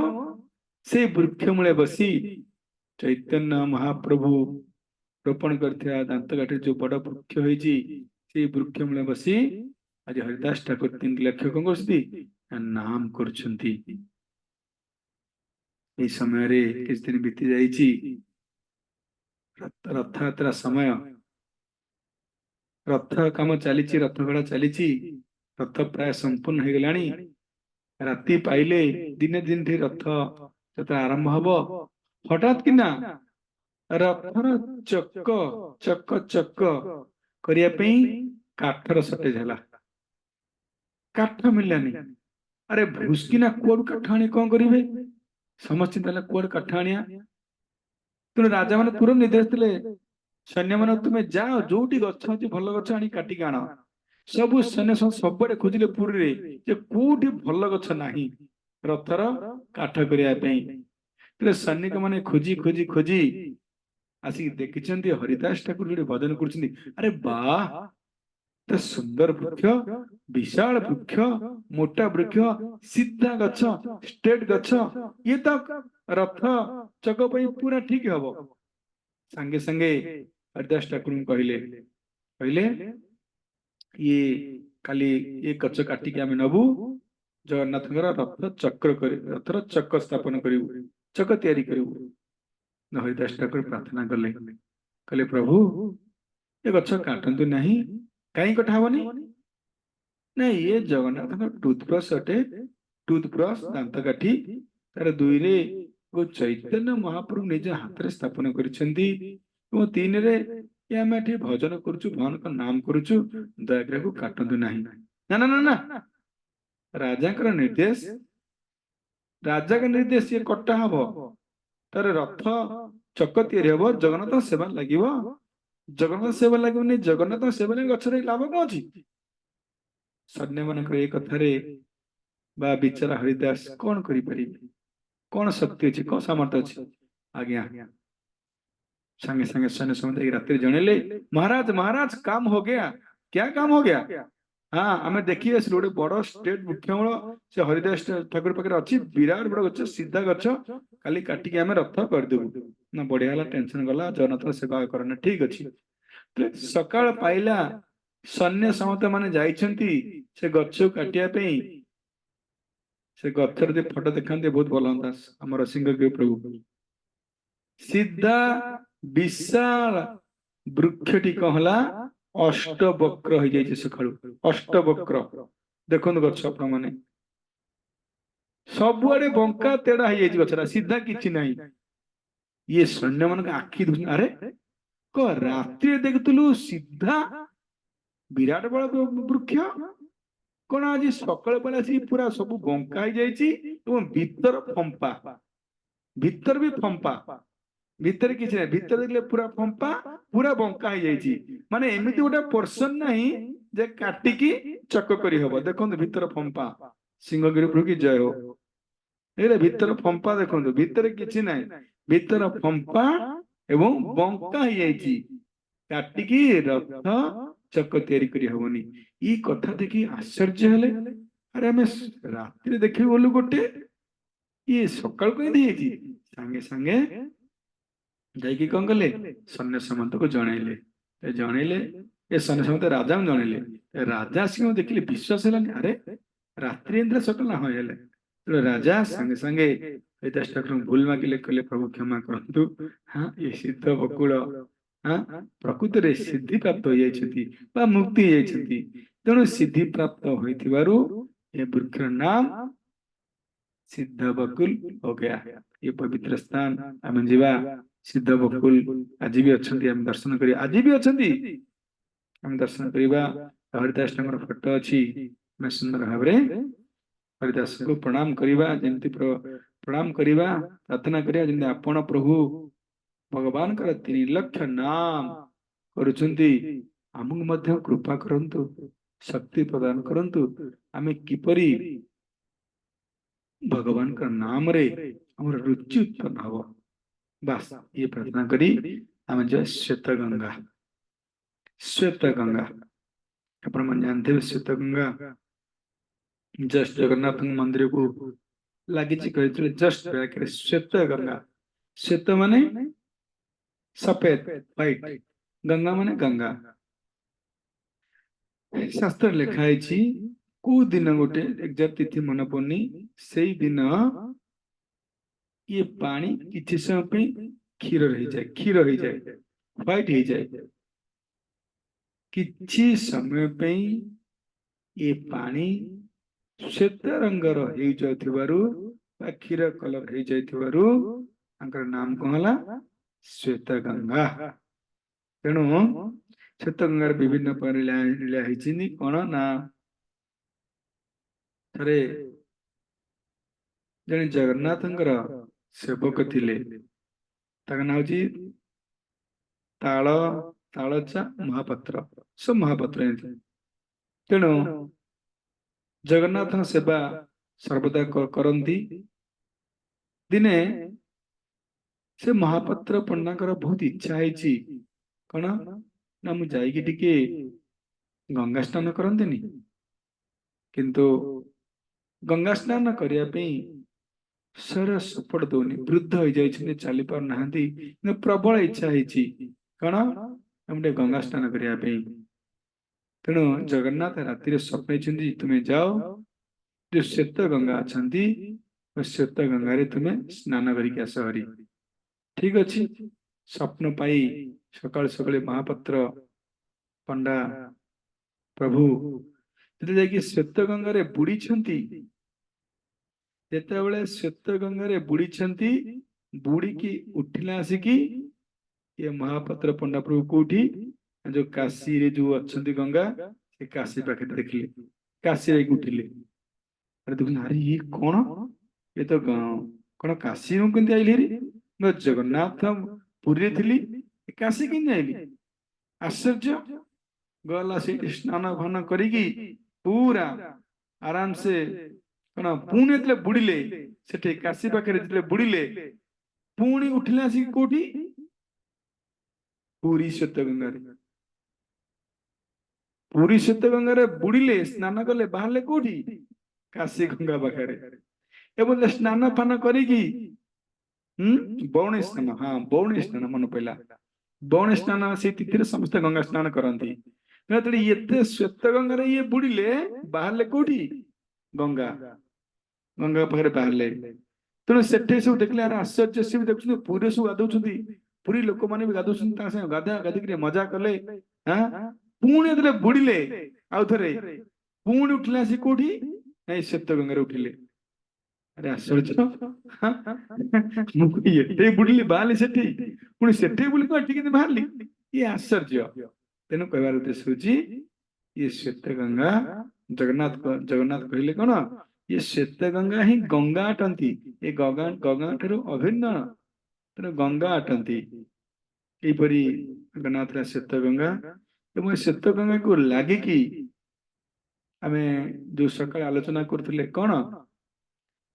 से वृक्ष मूले बसी चैतन्य महाप्रभु रोपण कर दांत काठी जो बड़ वृक्ष होती वृक्ष मूले बसी आज हरिदास ठाकुर 3 लक्ष कौन कर नाम कर समय रे किस दिन बीती जाइए रथयात्रा समय रथ काम चली रथ गढ़ा चली रथ प्राय संपूर्ण हो गलानी राति पाइले दिने दिन रथ यात्रा आरंभ हब हठात कि रथर चक चक चक करने काठर सटेज है काठ मिललानी अरे भूसकिना कुआड़ काठ आनी कौन करेंगे समस्त चिंता कुआड़ काठ आनिया तेणु राजा मैंने तुरंत निर्देश दिले सैन्य मान तुम्हें जाओ जो गछ अच्छी भल गछ आनी काटिक आण सब सैन्य सब खोजिले पुरी कोठी भल गछ नाही रथर काठ करने सैनिक मैंने खोजी खोजी खोजी आसिक देखी हरिदास ठाकुर जो भजन कर अरे वाह तो सुंदर वृक्ष विशाल वृक्ष मोटा वृक्ष सीधा गछ स्ट्रेट गछ ये तो रथ चक पूरा ठीक हम संगे संगे हरिदास ठाकुर कहले कहले ये काली ये गछ काटिक आम नबू जगन्नाथ रथ चक्र रथर चक स्थापन करू चक तैयारी करू हरिदास ठाकुर प्रार्थना कले कहले प्रभु ये गछ काटतु नहीं कहीं कटावनी नहीं ये जगन्नाथ टूथब्रश अटे टूथब्रश दांत काठी तार दुई रे वो चैतन्य महाप्रभु निज हाथ में स्थापन कर 3 रे आम एठी भजन करुचु भगवान का नाम करुचु दयाग्रह को काटतु नहीं ना ना ना ना राजा निर्देश राजा का निर्देश ये कटा हम तार रथ चक या जगन्नाथ सेवा लगे जगन्नाथ सेवा लगे जगन्नाथ सेवा लगे गचर लाभ कौन अच्छी सैन्य मान कथारे विचारा हरिदास कौन करी कौन शक्ति अच्छी कौन सामर्थ्य अच्छी आज्ञा संगे संगे सैन्य समुदाय रात्रि जनइले महाराज महाराज काम हो गया क्या काम हो गया हाँ आम देखिए गोटे बड़ स्टेट मुख्यमूल से हरिदास ठाकुर पाखे अच्छी विराट बड़ गच सीधा गच काली काटिक आम रथ करदेबू ना बढ़िया है टेंशन गला जगन्नाथ सेवा करना ठीक अच्छी सकाल पाइला सैन्य समत मान जाइछंती से गछ काटिया से गथर फटो देखते बहुत भल हम आम सिंह प्रभु सीधा विशाल वृक्षटी कहला अष्टवक्र हो जाइए सकाळु अष्टवक्र ଦେଖନ୍ତୁ ଗଛ ଆପଣ ମାନେ ସବୁଆଡେ ବଙ୍କା ତେଢା ହେଇଯାଇଛି, ଗଛଟା ସିଧା କିଛି ନାହିଁ। ଇଏ ସୈନ୍ୟ ମାନଙ୍କ ଆଖି ଆରେ କ ରାତିରେ ଦେଖୁଥିଲୁ ସିଧା ବିରାଟ ବଡ ବୃକ୍ଷ, କଣ ଆଜି ସକାଳ ବେଳେ ଆସିକି ପୁରା ସବୁ ବଙ୍କା ହେଇଯାଇଛି ଏବଂ ଭିତର ଫମ୍ପା, ଭିତର ବି ଫମ୍ପା, ଭିତରେ କିଛି ନାହିଁ, ଭିତରେ ଦେଖିଲେ ପୁରା ଫମ୍ପା, ପୁରା ବଙ୍କା ହେଇଯାଇଛି। ମାନେ ଏମିତି ଗୋଟେ ପର୍ସନ ନାହିଁ ଯେ କାଟିକି ଚକ କରିହବ। ଦେଖନ୍ତୁ ଭିତର ଫମ୍ପା, ସିଂହଗିରି ପ୍ରଭୁ କି ଜୟ ହୋ। ଏଇଟା ଭିତର ଫମ୍ପା ଦେଖନ୍ତୁ, ଭିତରେ କିଛି ନାହିଁ, ଭିତର ଫମ୍ପା ଏବଂ ବଙ୍କା ହେଇଯାଇଛି, କାଟିକି ରଥ ଚକ ତିଆରି କରି ହବନି। ଏଇ କଥା ଦେଖି ଆଶ୍ଚର୍ଯ୍ୟ ହେଲେ। ଆରେ ଆମେ ରାତିରେ ଦେଖିବୁ ଗଲୁ ଗୋଟେ, ଇଏ ସକାଳୁ କେମିତି ହେଇଛି? ସାଙ୍ଗେ ସାଙ୍ଗେ ଯାଇକି କଣ କଲେ, ସୈନ୍ୟ ସାମନ୍ତକୁ ଜଣେଇଲେ। ଜଣେଇଲେ ଏ ସୈନ୍ୟ ସାମନ୍ତ ରାଜାଙ୍କୁ ଜଣେଇଲେ। ରାଜା ସିଂହ ଦେଖିଲେ ବିଶ୍ୱାସ ହେଲାନି, ଆରେ ରାତ୍ରି ଏମିତି ସକାଳ ନା ହଁ ହେଲେ। ରାଜା ସାଙ୍ଗେ ସାଙ୍ଗେ ଠାକୁରଙ୍କୁ ଭୁଲ ମାଗିଲେ, କହିଲେ ପ୍ରଭୁ କ୍ଷମା କରନ୍ତୁ, ହଁ ଏ ସିଦ୍ଧ ବକୁଳ ପ୍ରକୃତରେ ସିଦ୍ଧି ପ୍ରାପ୍ତ ହେଇଯାଇଛନ୍ତି ବା ମୁକ୍ତି ହେଇଯାଇଛନ୍ତି। ତେଣୁ ସିଦ୍ଧି ପ୍ରାପ୍ତ ହୋଇଥିବାରୁ ଏ ବୃକ୍ଷର ନାମ ସିଦ୍ଧ ବକୁଲ हो गया। ये पवित्र स्थान ଆମେ ଯିବା। ସିଦ୍ଧ ବକୁଲ ଆଜି ବି ଅଛନ୍ତି, ଆମେ ଦର୍ଶନ କରିବା, ଆଜି ବି ଅଛନ୍ତି, ଆମେ ଦର୍ଶନ କରିବା। ହରିଦାସ ଠାକୁର ଫଟୋ ଅଛି, ଆମେ ସୁନ୍ଦର ଭାବରେ ହରିଦାସଙ୍କୁ ପ୍ରଣାମ କରିବା। ଯେମିତି ପ୍ରଣାମ କରିବା, ପ୍ରାର୍ଥନା କରିବା, ଯେମିତି ଆପଣ ପ୍ରଭୁ ଭଗବାନଙ୍କର 3 ଲକ୍ଷ ନାମ କରୁଛନ୍ତି, ଆମକୁ ମଧ୍ୟ କୃପା କରନ୍ତୁ, ଶକ୍ତି ପ୍ରଦାନ କରନ୍ତୁ। ଆମେ କିପରି ଭଗବାନଙ୍କ ନାମରେ ଆମର ରୁଚି ଉତ୍ପନ୍ନ ହବ। ବାସ୍ ଇଏ ପ୍ରାର୍ଥନା କରି ଆମେ ଯିବା ଶ୍ଵେତ ଗଙ୍ଗା। ଶ୍ଵେତ ଗଙ୍ଗା ଆପଣ ମାନେ ଜାଣିଥିବେ, ଶ୍ଵେତ ଗଙ୍ଗା ଜଷ୍ଟ ଜଗନ୍ନାଥଙ୍କ ମନ୍ଦିରକୁ ଲାଗିଛି, କହିଥିଲେ ଜଷ୍ଟ ବ୍ୟାକରେ ଶ୍ଵେତ ଗଙ୍ଗା। ଶ୍ଵେତ ମାନେ ସଫେଦ, ହ୍ୱାଇଟ, ଗଙ୍ଗା ମାନେ ଗଙ୍ଗା। ଶାସ୍ତ୍ର ଲେଖା ହେଇଛି, କୋଉ ଦିନ ଗୋଟେ ଏକ୍ସାକ୍ଟ ତିଥି ମନେ ପଡୁନି, ସେଇ ଦିନ ଇଏ ପାଣି କିଛି ସମୟ ପାଇଁ କ୍ଷୀର ହେଇଯାଏ, କ୍ଷୀର ହେଇଯାଏ, ହ୍ୱାଇଟ ହେଇଯାଏ। କିଛି ସମୟ ପାଇଁ ଏ ପାଣି ଶ୍ଵେତ ରଙ୍ଗର ହେଇଯାଉଥିବାରୁ ବା କ୍ଷୀର କଲର ହେଇଯାଇଥିବାରୁ ତାଙ୍କର ନାମ କଣ ହେଲା, ଶ୍ଵେତ ଗଙ୍ଗା। ତେଣୁ ଶ୍ଵେତ ଗଙ୍ଗାର ବିଭିନ୍ନ ପ୍ରକାର ଲୀଳା ହେଇଛି। କଣ ନା, ଥରେ ଜଣେ ଜଗନ୍ନାଥଙ୍କର ସେବକ ଥିଲେ, ତାଙ୍କ ନାଁ ହଉଛି ତାଳ ତାଳଚା ମହାପାତ୍ର, ସବୁ ମହାପାତ୍ର ଏମିତି। ତେଣୁ ଜଗନ୍ନାଥଙ୍କ ସେବା ସର୍ବଦା କରନ୍ତି। ଦିନେ ସେ ମହାପାତ୍ର ପଣ୍ଡାଙ୍କର ବହୁତ ଇଚ୍ଛା ହେଇଛି, କଣ ନା ମୁଁ ଯାଇକି ଟିକେ ଗଙ୍ଗା ସ୍ନାନ କରନ୍ତିନି। କିନ୍ତୁ ଗଙ୍ଗା ସ୍ନାନ କରିବା ପାଇଁ ଶରୀର ସପୋର୍ଟ ଦଉନି, ବୃଦ୍ଧ ହେଇଯାଇଛନ୍ତି, ଚାଲି ପାରୁନାହାନ୍ତି, କିନ୍ତୁ ପ୍ରବଳ ଇଚ୍ଛା ହେଇଛି କଣ ଆମେ ଟିକେ ଗଙ୍ଗା ସ୍ନାନ କରିବା ପାଇଁ। ତେଣୁ ଜଗନ୍ନାଥ ରାତିରେ ସ୍ୱପ୍ନେଇଛନ୍ତି, ତୁମେ ଯାଅ, ଯୋଉ ଶ୍ଵେତ ଗଙ୍ଗା ଅଛନ୍ତି, ଶ୍ଵେତ ଗଙ୍ଗାରେ ତୁମେ ସ୍ନାନ କରିକି ଆସ ହରି। ଠିକ ଅଛି, ସ୍ୱପ୍ନ ପାଇ ସକାଳୁ ସକାଳେ ମହାପାତ୍ର ପଣ୍ଡା ପ୍ରଭୁ ଯେତେବେଳେ ଯାଇକି ଶ୍ଵେତ ଗଙ୍ଗାରେ ବୁଡିଛନ୍ତି, ଯେତେବେଳେ ଶ୍ଵେତ ଗଙ୍ଗାରେ ବୁଡିଛନ୍ତି, ବୁଡିକି ଉଠିଲା ଆସିକି ଏ ମହାପାତ୍ର ପଣ୍ଡା ପ୍ରଭୁ କୋଉଠି, ଯୋଉ କାଶୀରେ ଯୋଉ ଅଛନ୍ତି ଗଙ୍ଗା, ସେ କାଶୀ ପାଖରେ ଦେଖିଲେ, କାଶୀ ଯାଇକି ଉଠିଲେ। ଆରେ ଦେଖୁନ, ଆରେ ଇଏ କଣ, ଏ ତ କଣ କାଶୀ ମୁଁ କେମିତି ଆଇଲି ହେରି, ଜଗନ୍ନାଥ ପୁରୀରେ ଥିଲି, କାଶୀ କେମିତି ଆଇଲି? ଆଶ୍ଚର୍ଯ୍ୟ। ଗଲା ସେଇଠି ସ୍ନାନ ଭାନ କରିକି ପୁରା ଆରାମସେ କଣ ପୁଣି ଯେତେବେଳେ ବୁଡିଲେ, ସେଠି କାଶୀ ପାଖରେ ଯେତେବେଳେ ବୁଡିଲେ, ପୁଣି ଉଠିଲେ ଆସିକି କୋଉଠି, ପୁରୀ ଶ୍ଵେତ ଗଙ୍ଗାରେ। ପୁରୀ ଶ୍ଵେତ ଗଙ୍ଗାରେ ବୁଡିଲେ, ସ୍ନାନ କଲେ, ବାହାରିଲେ କୋଉଠି, କାଶୀ ଗଙ୍ଗା ପାଖରେ। ଏବଂ ସ୍ନାନ ପାନ କରିକି ବରୁଣେଇ ସ୍ନାନ, ହଁ ବରୁଣେଇ ସ୍ନାନ ମନେ ପଇଲା, ବରୁଣେଇ ସ୍ନାନ ସେଇ ତିଥିରେ ସମସ୍ତେ ଗଙ୍ଗା ସ୍ନାନ କରନ୍ତି। ଏତେ ଶ୍ଵେତ ଗଙ୍ଗାରେ ଇଏ ବୁଡିଲେ, ବାହାରିଲେ କୋଉଠି, ଗଙ୍ଗା, ଗଙ୍ଗା ପାଖରେ ବାହାରିଲେ। ତେଣୁ ସେଠି ସବୁ ଦେଖିଲେ, ଆରେ ଆଶ୍ଚର୍ଯ୍ୟ, ସିଏ ବି ଦେଖୁଛନ୍ତି ପୁରୀରେ ସବୁ ଗାଧଉଛନ୍ତି, ପୁରୀ ଲୋକମାନେ ବି ଗାଧଉଛନ୍ତି, ତାଙ୍କ ସାଙ୍ଗେ ଗାଧୁଆ ଗାଧିକିରେ ମଜା କଲେ। ପୁଣି ଯେତେବେଳେ ବୁଡିଲେ ଆଉ ଥରେ, ପୁଣି ଉଠିଲା ସେ କୋଉଠି? ନାଇଁ ଶ୍ଵେତ ଗଙ୍ଗାରେ ଉଠିଲେ। ଆରେ ଆଶ୍ଚର୍ଯ୍ୟ, ମୁଁ ଏତେ ବୁଲିଲି ବାହାରିଲି ସେଠି, ପୁଣି ସେଠି ବୁଲି କଣ ଏଠି କେମିତି ବାହାରିଲି? ଇଏ ଆଶ୍ଚର୍ଯ୍ୟ। ତେଣୁ କହିବାର ଉଦ୍ଦେଶ୍ୟ ହଉଛି ଇଏ ଶ୍ଵେତ ଗଙ୍ଗା। ଜଗନ୍ନାଥ କହିଲେ କଣ? ଇଏ ଶ୍ଵେତ ଗଙ୍ଗା ହିଁ ଗଙ୍ଗା ଅଟନ୍ତି। ଏ ଗଙ୍ଗା ଗଙ୍ଗା ଠାରୁ ଅଭିନ୍ନ, ତେଣୁ ଗଙ୍ଗା ଅଟନ୍ତି। ଏହିପରି ଜଗନ୍ନାଥ ଶ୍ଵେତ ଗଙ୍ଗା। ଏବଂ ଏ ଶ୍ଵେତ ଗଙ୍ଗାକୁ ଲାଗିକି ଆମେ ଯୋଉ ସକାଳେ ଆଲୋଚନା କରୁଥିଲେ କଣ?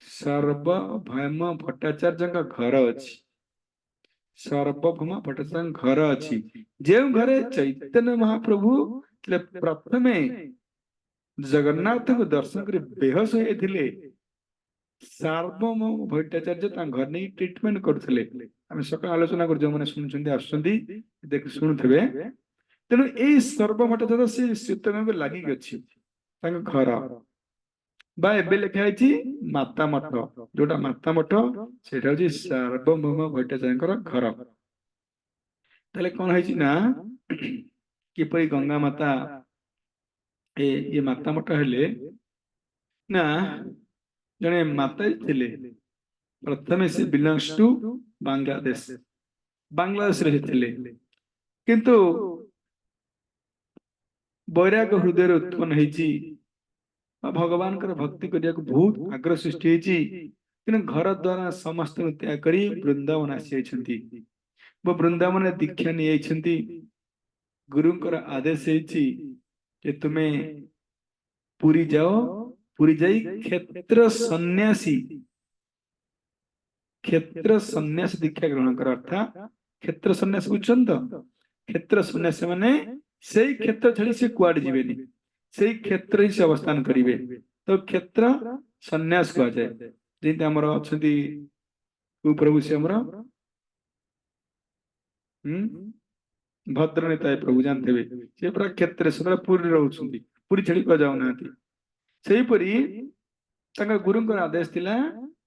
ସର୍ବଭୌମ ଭଟ୍ଟାଚାର୍ଯ୍ୟଙ୍କ ଘର ଅଛି। ସର୍ବଭୌମ ଭଟ୍ଟାଚାର୍ଯ୍ୟଙ୍କ ଘର ଅଛି, ଯେଉଁ ଘରେ ଚୈତନ୍ୟ ମହାପ୍ରଭୁ ପ୍ରଥମେ ଜଗନ୍ନାଥଙ୍କୁ ଦର୍ଶନ କରି ବେହୋସ ହେଇଥିଲେ। ସାର୍ବଭୌମ ଭଟ୍ଟାଚାର୍ଯ୍ୟ ତାଙ୍କ ଘରେ ନେଇ ଟ୍ରିଟମେଣ୍ଟ କରୁଥିଲେ। ଆମେ ସକାଳେ ଆଲୋଚନା କରୁ, ଯୋଉମାନେ ଶୁଣୁଛନ୍ତି ଆସୁଛନ୍ତି ଶୁଣୁଥିବେ। ତେଣୁ ଏଇ ସର୍ବଭଟ୍ଟାଚାର୍ଯ୍ୟ ସେ ଶ୍ଵେତଗଙ୍ଗାକୁ ଲାଗିକି ଅଛି ତାଙ୍କ ଘର, ବା ଏବେ ଲେଖା ହେଇଛି ମାତା ମଠ। ଯୋଉଟା ମାତା ମଠ ସେଇଟା ହଉଛି ସାର୍ବଭୌମ ଭଟ୍ଟାଚାର୍ଯ୍ୟଙ୍କର ଘର। ତାହେଲେ କଣ ହେଇଛି ନା, କିପରି ଗଙ୍ଗା ମାତା ଇଏ ମାତା ମଠ ହେଲେ ନା, ଜଣେ ମାତା ଥିଲେ। ପ୍ରଥମେ ସେ ବିଲଙ୍ଗସ୍ ଟୁ ବାଂଲାଦେଶ, ବାଂଲାଦେଶରେ ଥିଲେ। କିନ୍ତୁ ବୈରାଗ ହୃଦୟରେ ଉତ୍ପନ୍ନ ହେଇଛି, ଭଗବାନଙ୍କର ଭକ୍ତି କରିବାକୁ ବହୁତ ଆଗ୍ରହ ସୃଷ୍ଟି ହେଇଛି। ତେଣୁ ଘର ଦ୍ୱାରା ସମସ୍ତଙ୍କୁ ତ୍ୟାଗ କରି ବୃନ୍ଦାବନ ଆସିଯାଇଛନ୍ତି। ବୃନ୍ଦାବନରେ ଦୀକ୍ଷା ନେଇଯାଇଛନ୍ତି। ଗୁରୁଙ୍କର ଆଦେଶ ହେଇଛି ଯେ ତୁମେ ପୁରୀ ଯାଅ, ପୁରୀ ଯାଇ କ୍ଷେତ୍ର ସନ୍ନ୍ୟାସୀ ଦୀକ୍ଷା ଗ୍ରହଣ କର। ଅର୍ଥାତ୍ କ୍ଷେତ୍ର ସନ୍ନ୍ୟାସ ବୁଝୁଛନ୍ତି ତ? କ୍ଷେତ୍ର ସନ୍ନ୍ୟାସ ମାନେ ସେଇ କ୍ଷେତ୍ର ଛାଡି ସେ କୁଆଡେ ଯିବେନି, ସେଇ କ୍ଷେତ୍ର ହିଁ ସେ ଅବସ୍ଥାନ କରିବେ। ତ କ୍ଷେତ୍ର ସନ୍ନ୍ୟାସ କୁହାଯାଏ। ଯେମିତି ଆମର ଅଛନ୍ତି ପ୍ରଭୁ ସେ ଆମର ଭଦ୍ର ନେତାୟ ପ୍ରଭୁ ଜାଣିଥିବେ, ସେ ପୁରା କ୍ଷେତ୍ରରେ ସଦାବେଳେ ପୁରୀରେ ରହୁଛନ୍ତି, ପୁରୀ ଛାଡି କୁଆ ଯାଉନାହାନ୍ତି। ସେହିପରି ତାଙ୍କ ଗୁରୁଙ୍କର ଆଦେଶ ଥିଲା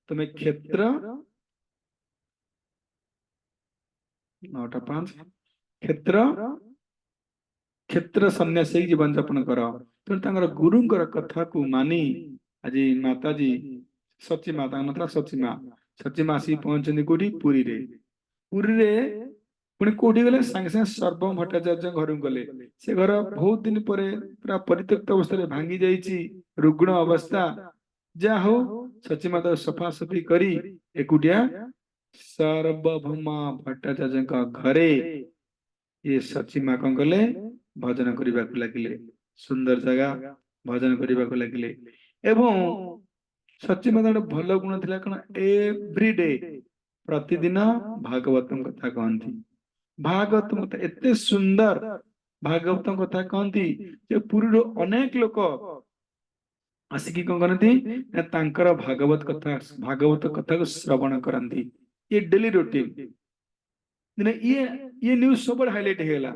ତମେ କ୍ଷେତ୍ର 9:05 କ୍ଷେତ୍ର ସନ୍ନ୍ୟାସ ହେଇ ଜୀବନ ଯାପନ କର। ତେଣୁ ତାଙ୍କର ଗୁରୁଙ୍କର କଥାକୁ ମାନି ଆଜି ମାତାଜୀ ସଚିମା, ତାଙ୍କ ନଥିଲା ସଚିମା, ସଚିମା ଆସିକି ପହଞ୍ଚନ୍ତି କୋଉଠି? ପୁରୀରେ। ପୁରୀରେ ପୁଣି କୋଉଠି ଗଲେ? ସାଙ୍ଗେ ସାଙ୍ଗେ ସର୍ବଭୌମ ଭଟ୍ଟାଚାର୍ଯ୍ୟ ଘରକୁ ଗଲେ। ସେ ଘର ବହୁତ ଦିନ ପରେ ପୁରା ପରିତ୍ୟକ୍ତ ଅବସ୍ଥାରେ ଭାଙ୍ଗି ଯାଇଛି, ରୁଗ୍ଣ ଅବସ୍ଥା। ଯାହା ହଉ ସଚିମା ତାକୁ ସଫାସଫି କରି ଏକୁଟିଆ ସର୍ବଭୌମ ଭଟ୍ଟାଚାର୍ଯ୍ୟଙ୍କ ଘରେ ଇଏ ସଚିମା କଣ କଲେ? ଭଜନ କରିବାକୁ ଲାଗିଲେ। ସୁନ୍ଦର ଜାଗା, ଭଜନ କରିବାକୁ ଲାଗିଲେ। ଏବଂ ସଚିମା ଗୋଟେ ଭଲ ଗୁଣ ଥିଲା କଣ? ଏଭ୍ରି ଡେ, ପ୍ରତିଦିନ ଭାଗବତଙ୍କ କଥା କହନ୍ତି। ଭାଗବତ କଥା ଏତେ ସୁନ୍ଦର, ଭାଗବତଙ୍କ କଥା କହନ୍ତି ଯେ ପୁରୀରୁ ଅନେକ ଲୋକ ଆସିକି କଣ କରନ୍ତି ନା, ତାଙ୍କର ଭାଗବତ କଥାକୁ ଶ୍ରବଣ କରନ୍ତି। ଇଏ ଡେଲି ରୁଟିନ। ଇଏ ଇଏ ନ୍ୟୁଜ ସବୁବେଳେ ହାଇଲାଇଟ ହେଇଗଲା,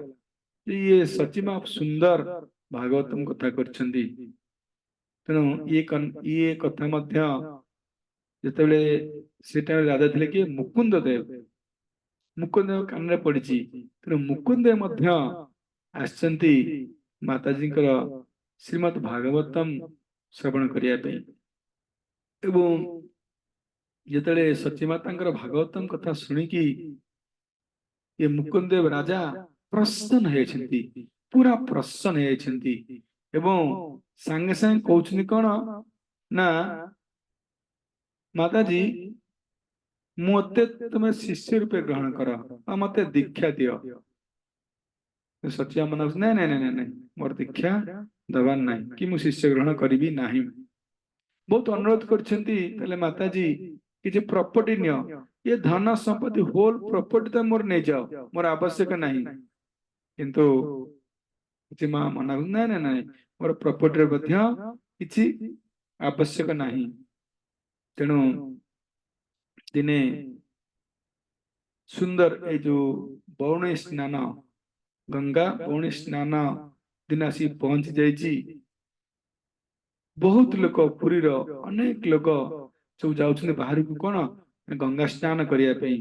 ଇଏ ସଚିମା ସୁନ୍ଦର ଭାଗବତମ କଥା କରିଛନ୍ତି। ତେଣୁ ଇଏ କଥା ମଧ୍ୟ ଯେତେବେଳେ ସେଟା ରାଜା ଥିଲେ କି ମୁକୁନ୍ଦ ଦେବ, ମୁକୁନ୍ଦ କାନରେ ପଡିଛି। ତେଣୁ ମୁକୁନ୍ଦ ମଧ୍ୟ ଆସିଛନ୍ତି ମାତାଜୀଙ୍କର ଶ୍ରୀମଦ୍ ଭାଗବତମ ଶ୍ରବଣ କରିବା ପାଇଁ। ଏବଂ ଯେତେବେଳେ ସଚିମାତାଙ୍କର ଭାଗବତମ କଥା ଶୁଣିକି ଏ ମୁକୁନ୍ଦଦେବ ରାଜା ପ୍ରସନ୍ନ ହେଇଛନ୍ତି, ପୁରା ପ୍ରସନ୍ନ ହେଇଯାଇଛନ୍ତି। ଏବଂ ସାଙ୍ଗେ ସାଙ୍ଗେ କହୁଛନ୍ତି କଣ ନା, ମାତାଜୀ ମତେ ତମେ ଶିଷ୍ୟ ରୂପେ ଗ୍ରହଣ କର ଆଉ ମତେ ଦୀକ୍ଷା ଦିଅ। ସଚିମା ମନା, ନାଇଁ ନାଇଁ ନାଇଁ ନାଇଁ, ମୋର ଦୀକ୍ଷା ଦବାର ନାହିଁ, କି ମୁଁ ଶିଷ୍ୟ ଗ୍ରହଣ କରିବି ନାହିଁ। ବହୁତ ଅନୁରୋଧ କରିଛନ୍ତି। ତାହେଲେ ମାତାଜୀ କିଛି ପ୍ରପର୍ଟି ନିଅ, ଏ ଧନ ସମ୍ପତ୍ତି ହୋଲ ପ୍ରପର୍ଟି ତ ମୋର ନେଇଯାଅ, ମୋର ଆବଶ୍ୟକ ନାହିଁ। କିନ୍ତୁ ସଚିମା ମନା, ନାଇଁ ନାଇଁ ନାଇଁ, ମୋର ପ୍ରପର୍ଟିର ମଧ୍ୟ କିଛି ଆବଶ୍ୟକ ନାହିଁ। ତେଣୁ ଦିନେ ସୁନ୍ଦର ଏଇ ଯୋଉ ବରୁଣେଇ ସ୍ନାନ, ଗଙ୍ଗା ବରୁଣେଇ ସ୍ନାନ ଦିନ ଆସି ପହଞ୍ଚି ଯାଇଛି। ବହୁତ ଲୋକ, ପୁରୀର ଅନେକ ଲୋକ ସବୁ ଯାଉଛନ୍ତି ବାହାରକୁ, କଣ ଗଙ୍ଗା ସ୍ନାନ କରିବା ପାଇଁ।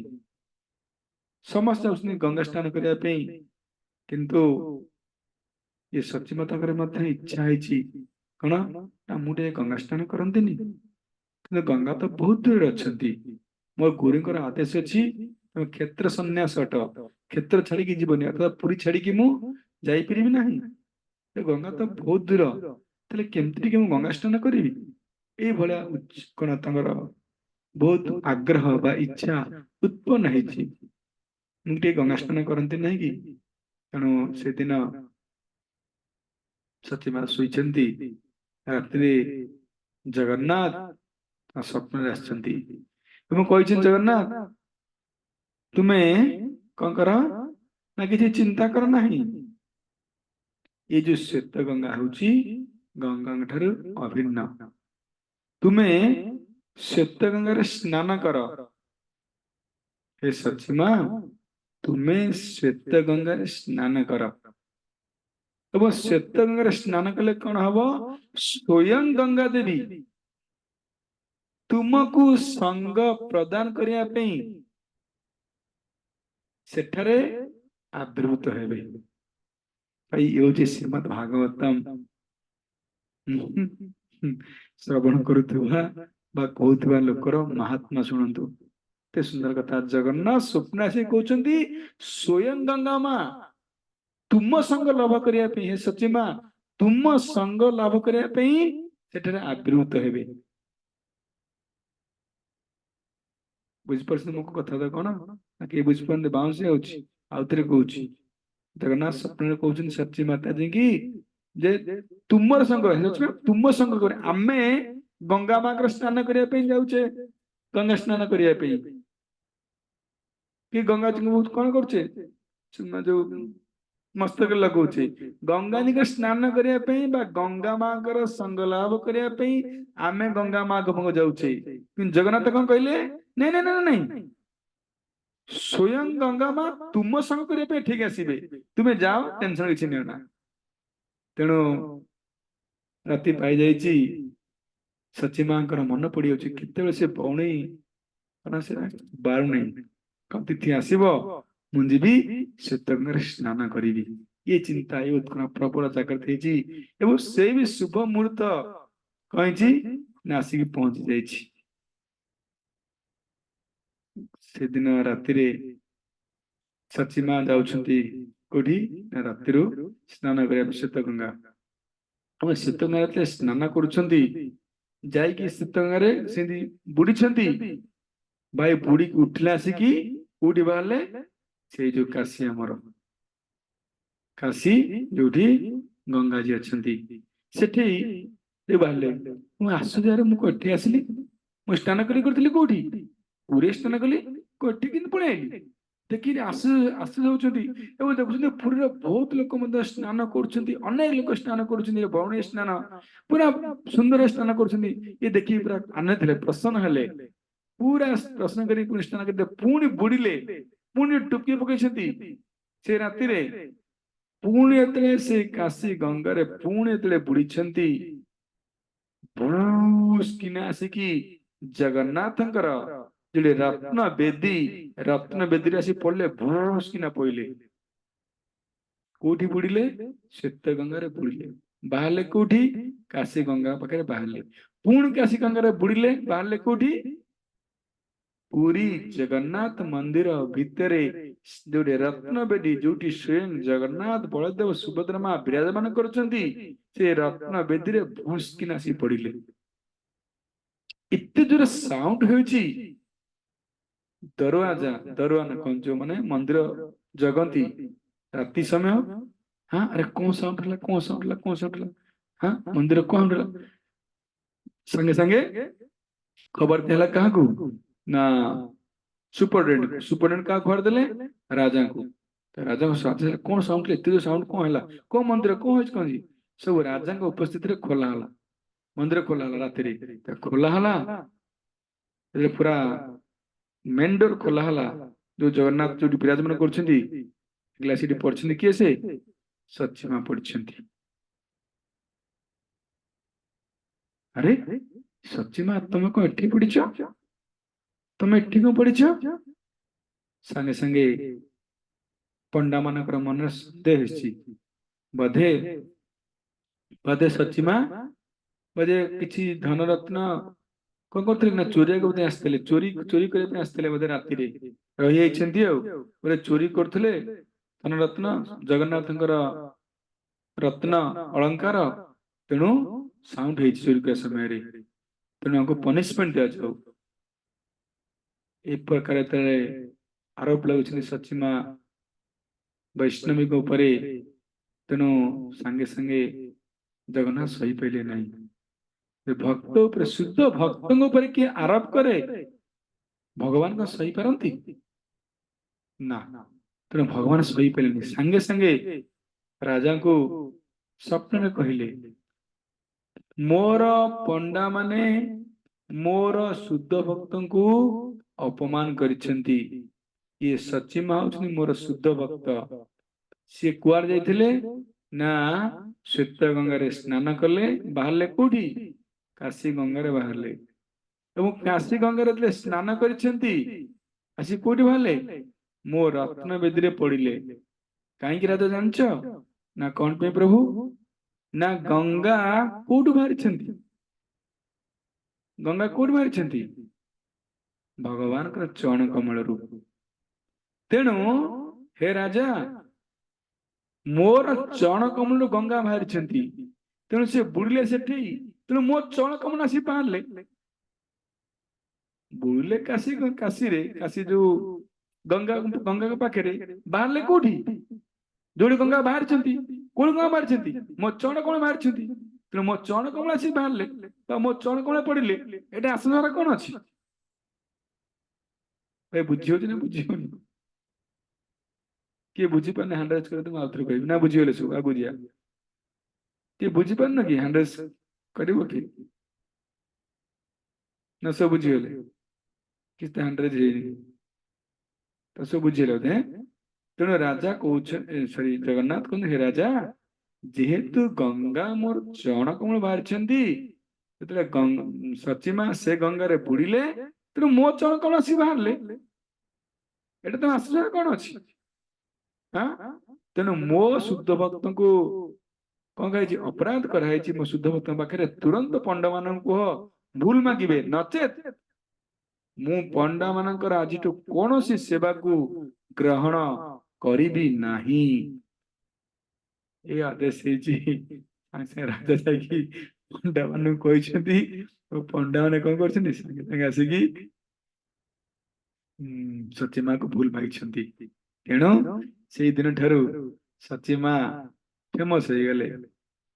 ସମସ୍ତେ ଯାଉଛନ୍ତି ଗଙ୍ଗା ସ୍ନାନ କରିବା ପାଇଁ। କିନ୍ତୁ ଏ ସଚିମାତାଙ୍କର ମଧ୍ୟ ଇଚ୍ଛା ହେଇଛି कौन ना मुझे गंगा स्नान करंतिनी किंतु गंगा तो बहुत दूर अछंती मोर गुरुଙ୍କର आदेश अछि ତମେ କ୍ଷେତ୍ର ସନ୍ନ୍ୟାସ ଅଟ କ୍ଷେତ୍ର ଛାଡିକି ଯିବନି ଅଥବା ପୁରୀ ଛାଡିକି ମୁଁ ଯାଇପାରିବି ନାହିଁ ଗଙ୍ଗା ତ ବହୁତ ଦୂର ତାହେଲେ କେମିତି ଟିକେ ମୁଁ ଗଙ୍ଗା ସ୍ନାନ କରିବି ଏଇଭଳିଆ କଣ ତାଙ୍କର ବହୁତ ଆଗ୍ରହ ବା ଇଚ୍ଛା ଉତ୍ପନ୍ନ ହେଇଛି ମୁଁ ଟିକେ ଗଙ୍ଗା ସ୍ନାନ କରନ୍ତି ନାହିଁ କି ତେଣୁ ସେଦିନ ସତୀମା ଶୋଇଛନ୍ତି ରାତିରେ ଜଗନ୍ନାଥ ସ୍ୱପ୍ନରେ ଆସିଛନ୍ତି ଏବଂ କହିଛନ୍ତି ଜଗନ୍ନାଥ ତୁମେ କଣ କର ନା କିଛି ଚିନ୍ତା କର ନାହିଁ ये जो श्वेत गंगा हूँ गंगा ठाରୁ अभिन्न तुमे श्वेत गंगा स्नान कर हे सचिमा तुमे श्वेत गंगा स्नान कर अब श्वेत गंगा स्नान कले कौन हम स्वयं गंगा देवी तुमको संग प्रदान करने सेठरे आविर्भूत हेबे ये श्रीमद भागवतम श्रवण करुवा कहूवा लोकर महात्मा शुणु ते सुंदर कथा जगन्नाथ स्वप्न आसी कहते स्वयं गंगा माँ तुम संग लाभ करने सचिमा तुम संग लाभ करने आविर्भूत हेबे बुझीपार मो कथा तो कौन किए बुझीपार बाउंस आउ थे कौन जगन्नाथ स्वप्न कहते सची माता जी की जे तुम संग तुम संग कर आमे गंगा माँ स्नान करने जाऊे गंगा स्नान करने कि गंगा जी को बहुत कौन करछे जो मस्तक लगौचे गंगा जी को स्नान करने गंगा माँ संग लाभ करने आमे गंगा माँ को जाऊे जगन्नाथ कौन कहले नहीं नहीं नहीं नहीं स्वयं गंगा माँ तुम संग करने ठीक आसबे तुम्हें जाओ टेंशन किसी नहीं ना तेणु राति पाई जाइए सची माँ मन पड़ जाते से बौणी बारू नहीं तिथि आसब मुझे भी श्वेत गंगा स्नान करी ये चिंता ये उत्कण्ठा प्रबल जागृत हो से भी शुभ मुहूर्त कही आसिक पहुंची से दिन राति सची माँ जाऊँगी कौटी राति स्नान कर श्वेत गंगा श्वेत गंगा स्नान कर श्वेत गंगा बुड़ी भाई बुड़ी उठिले आसिकी कौटी बाहर से जो काशी आमर काशी जो गंगा जी अच्छा बाहर मुझे आश्चर्य मुझे आसली मुझे स्नान करी कौटी पूरे स्नान कली कि पड़े देखिए देखुं पुरी बहुत लोग स्नान करनेक लोग स्नान कर बौणी स्नान पूरा सुंदर स्नान कर देखिए पूरा आनंद प्रसन्न हेले पूरा प्रश्न करी स्नान करते पुणी बुड़िले पुणी टुकी पकई से राति पुणी से काशी गंगार पुणी बुड़ी किना आसिकी जगन्नाथंकर जो रत्न बेदी आसी पड़े भूस किना पड़े कौटी बुड़िले श्वेत गंगार बुड़िले बाहर कौटी काशी गंगा पाखे बाहर पुणी काशी गंगार बुड़िले बाहर कौटी पूरी जगन्नाथ मंदिर भितर जो रत्न बेदी जो स्वयं जगन्नाथ बलदेव सुभद्रा माँ विराजमान कर रत्न बेदी भूस किना आसी पड़े एत जोर साउंड हो दरवान कौन जो माने मंदिर जगंती राति समय हाँ अरे कौन साउंड हाँ मंदिर कौन संगे संगे खबर दिला क्या ना सुपरडेंट क्या खबर देले राजा को राजा को कौन साउंड एत जो साउंड कौन है कौ मंदिर कौन कौन सब राजा उपस्थित खोला मंदिर खोला राति खोला पूरा मेन डोर खोला जो जगन्नाथ जो विराजमान कर पढ़ी किए से सची माँ पढ़ी अरे सची माँ तुम कौन एठी पढ़ीच तुम एठी कौन पढ़ीच संगे संगे पंडा मानकर मन सन्देह बोधे बोधे सची माँ ବୋଧେ କିଛି ଧନରତ୍ନ କଣ କରୁଥିଲେ ନା ଚୋରିବାକୁ ବୋଧେ ଆସିଥିଲେ, ଚୋରି ଚୋରି କରିବା ପାଇଁ ଆସିଥିଲେ ବୋଧେ ରାତିରେ ରହିଯାଇଛନ୍ତି ଆଉ ବୋଧେ ଚୋରି କରୁଥିଲେ ଧନରତ୍ନ ଜଗନ୍ନାଥଙ୍କର ରତ୍ନ ଅଳଙ୍କାର। ତେଣୁ ସାଉଣ୍ଡ ହେଇଛି ଚୋରି କରିବା ସମୟରେ, ତେଣୁ ଆମକୁ ପନିଶମେଣ୍ଟ ଦିଆଯାଉ। ଏ ପ୍ରକାର ଯେତେବେଳେ ଆରୋପ ଲାଗୁଛନ୍ତି ସଚିମା ବୈଷ୍ଣବୀଙ୍କ ଉପରେ, ତେଣୁ ସାଙ୍ଗେ ସାଙ୍ଗେ ଜଗନ୍ନାଥ ସହିପାରିଲେ ନାହିଁ। ଭକ୍ତ ଉପରେ, ଶୁଦ୍ଧ ଭକ୍ତଙ୍କ ଉପରେ କିଏ ଆରୋପ କରେ ଭଗବାନ କଣ ସହିପାରନ୍ତି? ନା। ତେଣୁ ଭଗବାନ ସହିପାରିଲେନି, ସାଙ୍ଗେ ସାଙ୍ଗେ ରାଜାଙ୍କୁ ସ୍ୱପ୍ନରେ କହିଲେ, ମୋର ପଣ୍ଡା ମାନେ ମୋର ଶୁଦ୍ଧ ଭକ୍ତଙ୍କୁ ଅପମାନ କରିଛନ୍ତି। ଇଏ ସଚିମା ହଉଛନ୍ତି ମୋର ଶୁଦ୍ଧ ଭକ୍ତ। ସିଏ କୁଆଡେ ଯାଇଥିଲେ ନା ଶ୍ଵେତ ଗଙ୍ଗାରେ ସ୍ନାନ କଲେ, ବାହାରିଲେ କୋଉଠି? କାଶୀ ଗଙ୍ଗାରେ ବାହାରିଲେ। ଏବଂ କାଶୀ ଗଙ୍ଗାରେ ଯେତେବେଳେ ସ୍ନାନ କରିଛନ୍ତି ଆସି କୋଉଠି ବାହାରିଲେ? ମୋ ରତ୍ନ ବେଦୀରେ ପଡିଲେ। କାହିଁକି ରାଜା ଜାଣିଛ ନା? କଣ ପାଇଁ ପ୍ରଭୁ? ନା ଗଙ୍ଗା କୋଉଠୁ ବାହାରିଛନ୍ତି? ଗଙ୍ଗା କୋଉଠୁ ବାହାରିଛନ୍ତି? ଭଗବାନଙ୍କର ଚରଣ କମଳରୁ। ତେଣୁ ହେ ରାଜା, ମୋର ଚରଣ କମଳରୁ ଗଙ୍ଗା ବାହାରିଛନ୍ତି, ତେଣୁ ସେ ବୁଡିଲେ ସେଠି, ତେଣୁ ମୋ ଚରଣ କମଳ ଆସି ବାହାରିଲେ। ବୁଡିଲେ କାଶୀ, କାଶୀରେ, କାଶୀ ଯୋଉ ଗଙ୍ଗା, ଗଙ୍ଗାଙ୍କ ପାଖରେ ବାହାରିଲେ କୋଉଠି? ଯୋଉଠି ଗଙ୍ଗା ବାହାରିଛନ୍ତି। କୋଉଠି ଗଙ୍ଗା ବାହାରିଛନ୍ତି? ମୋ ଚରଣ କମଳ ବାହାରିଛନ୍ତି, ତେଣୁ ମୋ ଚରଣ କମଳ ଆସି ବାହାରିଲେ, ତ ମୋ ଚରଣ କମଳ ପଡିଲେ, ଏଟା ଆସିବାର କଣ ଅଛି? ଭାଇ ବୁଝି ହଉଛି ନା ବୁଝି ହଉନି? କିଏ ବୁଝିପାରୁନି ହ୍ୟାଣ୍ଡ ରାଇଜ କରିବେ, ମୁଁ ଆଉଥରେ କହିବି ନା ବୁଝିଗଲେ ସବୁ? ଆଉ ବୁଝିବା କିଏ ବୁଝିପାରୁନ କି? ହ୍ୟାଣ୍ଡ ରାଇଜ କରିବ କି? ନା ସବୁ ବୁଝିଗଲେ? କିଛି ତ ହ୍ୟାଣ୍ଡ ରାଇଜ ହେଇନି, ତ ସବୁ ବୁଝିଗଲେ ବୋଧେ? ତେଣୁ ରାଜା କହୁଛନ୍ତି, ସରି ଜଗନ୍ନାଥ କହୁଛନ୍ତି, ହେ ରାଜା, ଯେହେତୁ ଗଙ୍ଗା ମୋର ଚରଣ କମଳ ବାହାରିଛନ୍ତି, ଯେତେବେଳେ ସଚିମା ସେ ଗଙ୍ଗାରେ ବୁଡିଲେ, ତେଣୁ ମୋ ଚରଣ କମଳ ଆସି ବାହାରିଲେ, ଏଟା ତ ଆଶ୍ଚର୍ଯ୍ୟ କଣ ଅଛି? ହଁ, ତେଣୁ ମୋ ଶୁଦ୍ଧ ଭକ୍ତଙ୍କୁ କଣ କହିଛି? ଅପରାଧ କରାଯାଇଛି। ମୋ ଶୁଦ୍ଧ ଭକ୍ତଙ୍କ ପାଖରେ ତୁରନ୍ତ ପଣ୍ଡା ମାନଙ୍କୁ କୁହ ଭୁଲ ମାଗିବେ, ନଚେତ ମୁଁ ପଣ୍ଡା ମାନଙ୍କର ଆଜିଠୁ କୌଣସି ସେବାକୁ ଗ୍ରହଣ କରିବି ନାହିଁ। ଏ ଆଦେଶ ହେଇଛି। ସାଙ୍ଗେ ସାଙ୍ଗେ ରାଜା ଯାଇକି ପଣ୍ଡା ମାନଙ୍କୁ କହିଛନ୍ତି, ପଣ୍ଡା ମାନେ କଣ କରିଛନ୍ତି? ସାଙ୍ଗେ ସାଙ୍ଗେ ଆସିକି ସଚିମାକୁ ଭୁଲ ମାଗିଛନ୍ତି। ତେଣୁ ସେଇ ଦିନ ଠାରୁ ସଚିମା ଫେମସ ହେଇଗଲେ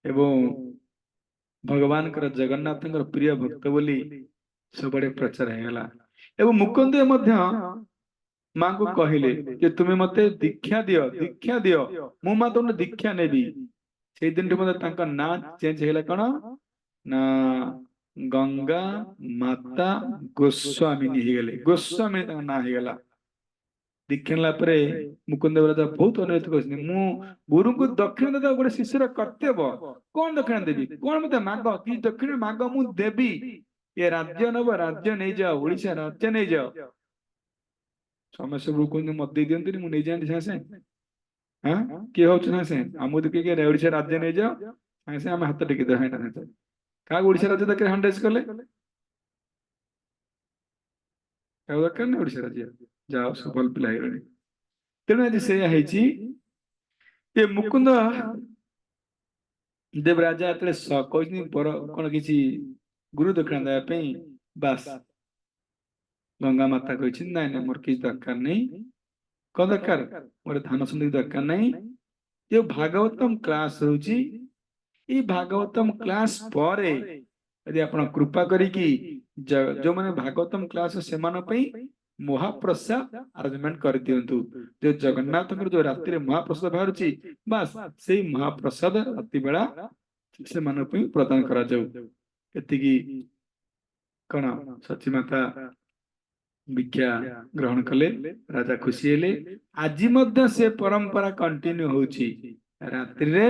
ଏବଂ ଭଗବାନଙ୍କର, ଜଗନ୍ନାଥଙ୍କର ପ୍ରିୟ ଭକ୍ତ ବୋଲି ସବୁଆଡେ ପ୍ରଚାର ହେଇଗଲା। ଏବଂ ମୁକୁନ୍ଦ ମଧ୍ୟ ମାଙ୍କୁ କହିଲେ ଯେ ତୁମେ ମତେ ଦୀକ୍ଷା ଦିଅ, ଦୀକ୍ଷା ଦିଅ, ମୁଁ ମା ତମକୁ ଦୀକ୍ଷା ନେବି। ସେଇ ଦିନଠୁ ମଧ୍ୟ ତାଙ୍କ ନାଁ ଚେଞ୍ଜ ହେଇଗଲା। କଣ ନା ଗଙ୍ଗା ମାତା ଗୋସ୍ୱାମିନୀ ହେଇଗଲେ। ଗୋସ୍ୱାମୀ ତାଙ୍କ ନାଁ ହେଇଗଲା। ଦୀକ୍ଷା ନେଲା ପରେ ମୁକୁନ୍ଦ ରାଜା ବହୁତ ଅନୁରୋଧ କରିଛନ୍ତି, ମୁଁ ଗୁରୁଙ୍କୁ ଦକ୍ଷିଣ ଦେବା ଗୋଟେ ଶିଷ୍ୟର କର୍ତ୍ତବ୍ୟ। କଣ ଦକ୍ଷିଣ ଦେବି? କଣ ମତେ ମାଗ, କି ଦକ୍ଷିଣ ମାଗ, ମୁଁ ଦେବି। ଏ ରାଜ୍ୟ ନବ, ରାଜ୍ୟ ନେଇଯାଅ, ଓଡିଶା ରାଜ୍ୟ ନେଇଯାଅ। ସମସ୍ତେ ସବୁ କହୁଛନ୍ତି ମତେ ଦେଇ ଦିଅନ୍ତିନି, ମୁଁ ନେଇଯାଆନ୍ତି ସାଙ୍ଗେ ସାଙ୍ଗେ। ହଁ, କିଏ ହଉଛି ସାଙ୍ଗେ ସାଙ୍ଗେ? ଆମକୁ ତ କିଏ ଓଡିଶା ରାଜ୍ୟ ନେଇଯାଅ, ସାଙ୍ଗେ ସାଙ୍ଗେ ଆମେ ହାତ ଟେକିଦେବା। କାହାକୁ ଓଡିଶା ରାଜ୍ୟ ଦରକାର? ହ୍ୟାଣ୍ଡ କଲେ କାହାକୁ ଦରକାର ନା ଓଡିଶା ରାଜ୍ୟ? ଯାଅ, ସବୁ ଭଲ ପିଲା ହେଇଗଲେଣି। ତେଣୁ ଆଜି ସେଇଆ ହେଇଛି। ଏ ମୁକୁନ୍ଦ ଦେବ ରାଜା ଯେତେବେଳେ କହିଛନ୍ତି ପର କଣ କିଛି ଗୁରୁ ଦକ୍ଷିଣା ଦେବା ପାଇଁ, ବାସ୍ ଗଙ୍ଗା ମାତା କହିଛନ୍ତି ନାଇଁ ନାଇଁ, ମୋର କିଛି ଦରକାର ନାହିଁ। କଣ ଦରକାର? ମୋର ଧାନ ସମ୍ପତ୍ତି ଦରକାର ନାହିଁ। ଯୋଉ ଭାଗବତମ କ୍ଲାସ ହଉଛି, ଏଇ ଭାଗବତମ କ୍ଲାସ ପରେ ଯଦି ଆପଣ କୃପା କରିକି ଯୋଉମାନେ ଭାଗବତମ କ୍ଲାସ, ସେମାନଙ୍କ ପାଇଁ ମହାପ୍ରସାଦ ଆରେଞ୍ଜମେଣ୍ଟ କରିଦିଅନ୍ତୁ। ଯୋଉ ଜଗନ୍ନାଥଙ୍କର ଯୋଉ ରାତିରେ ମହାପ୍ରସାଦ ବାହାରୁଛି, ବାସ୍ ସେଇ ମହାପ୍ରସାଦ ରାତି ବେଳା ସେମାନଙ୍କ ପାଇଁ ପ୍ରଦାନ କରାଯାଉ। ଏତିକି କଣ ସଚିମାତା ଭିକ୍ଷା ଗ୍ରହଣ କଲେ, ରାଜା ଖୁସି ହେଲେ। ଆଜି ମଧ୍ୟ ସେ ପରମ୍ପରା କଣ୍ଟିନ୍ୟୁ ହଉଛି। ରାତ୍ରିରେ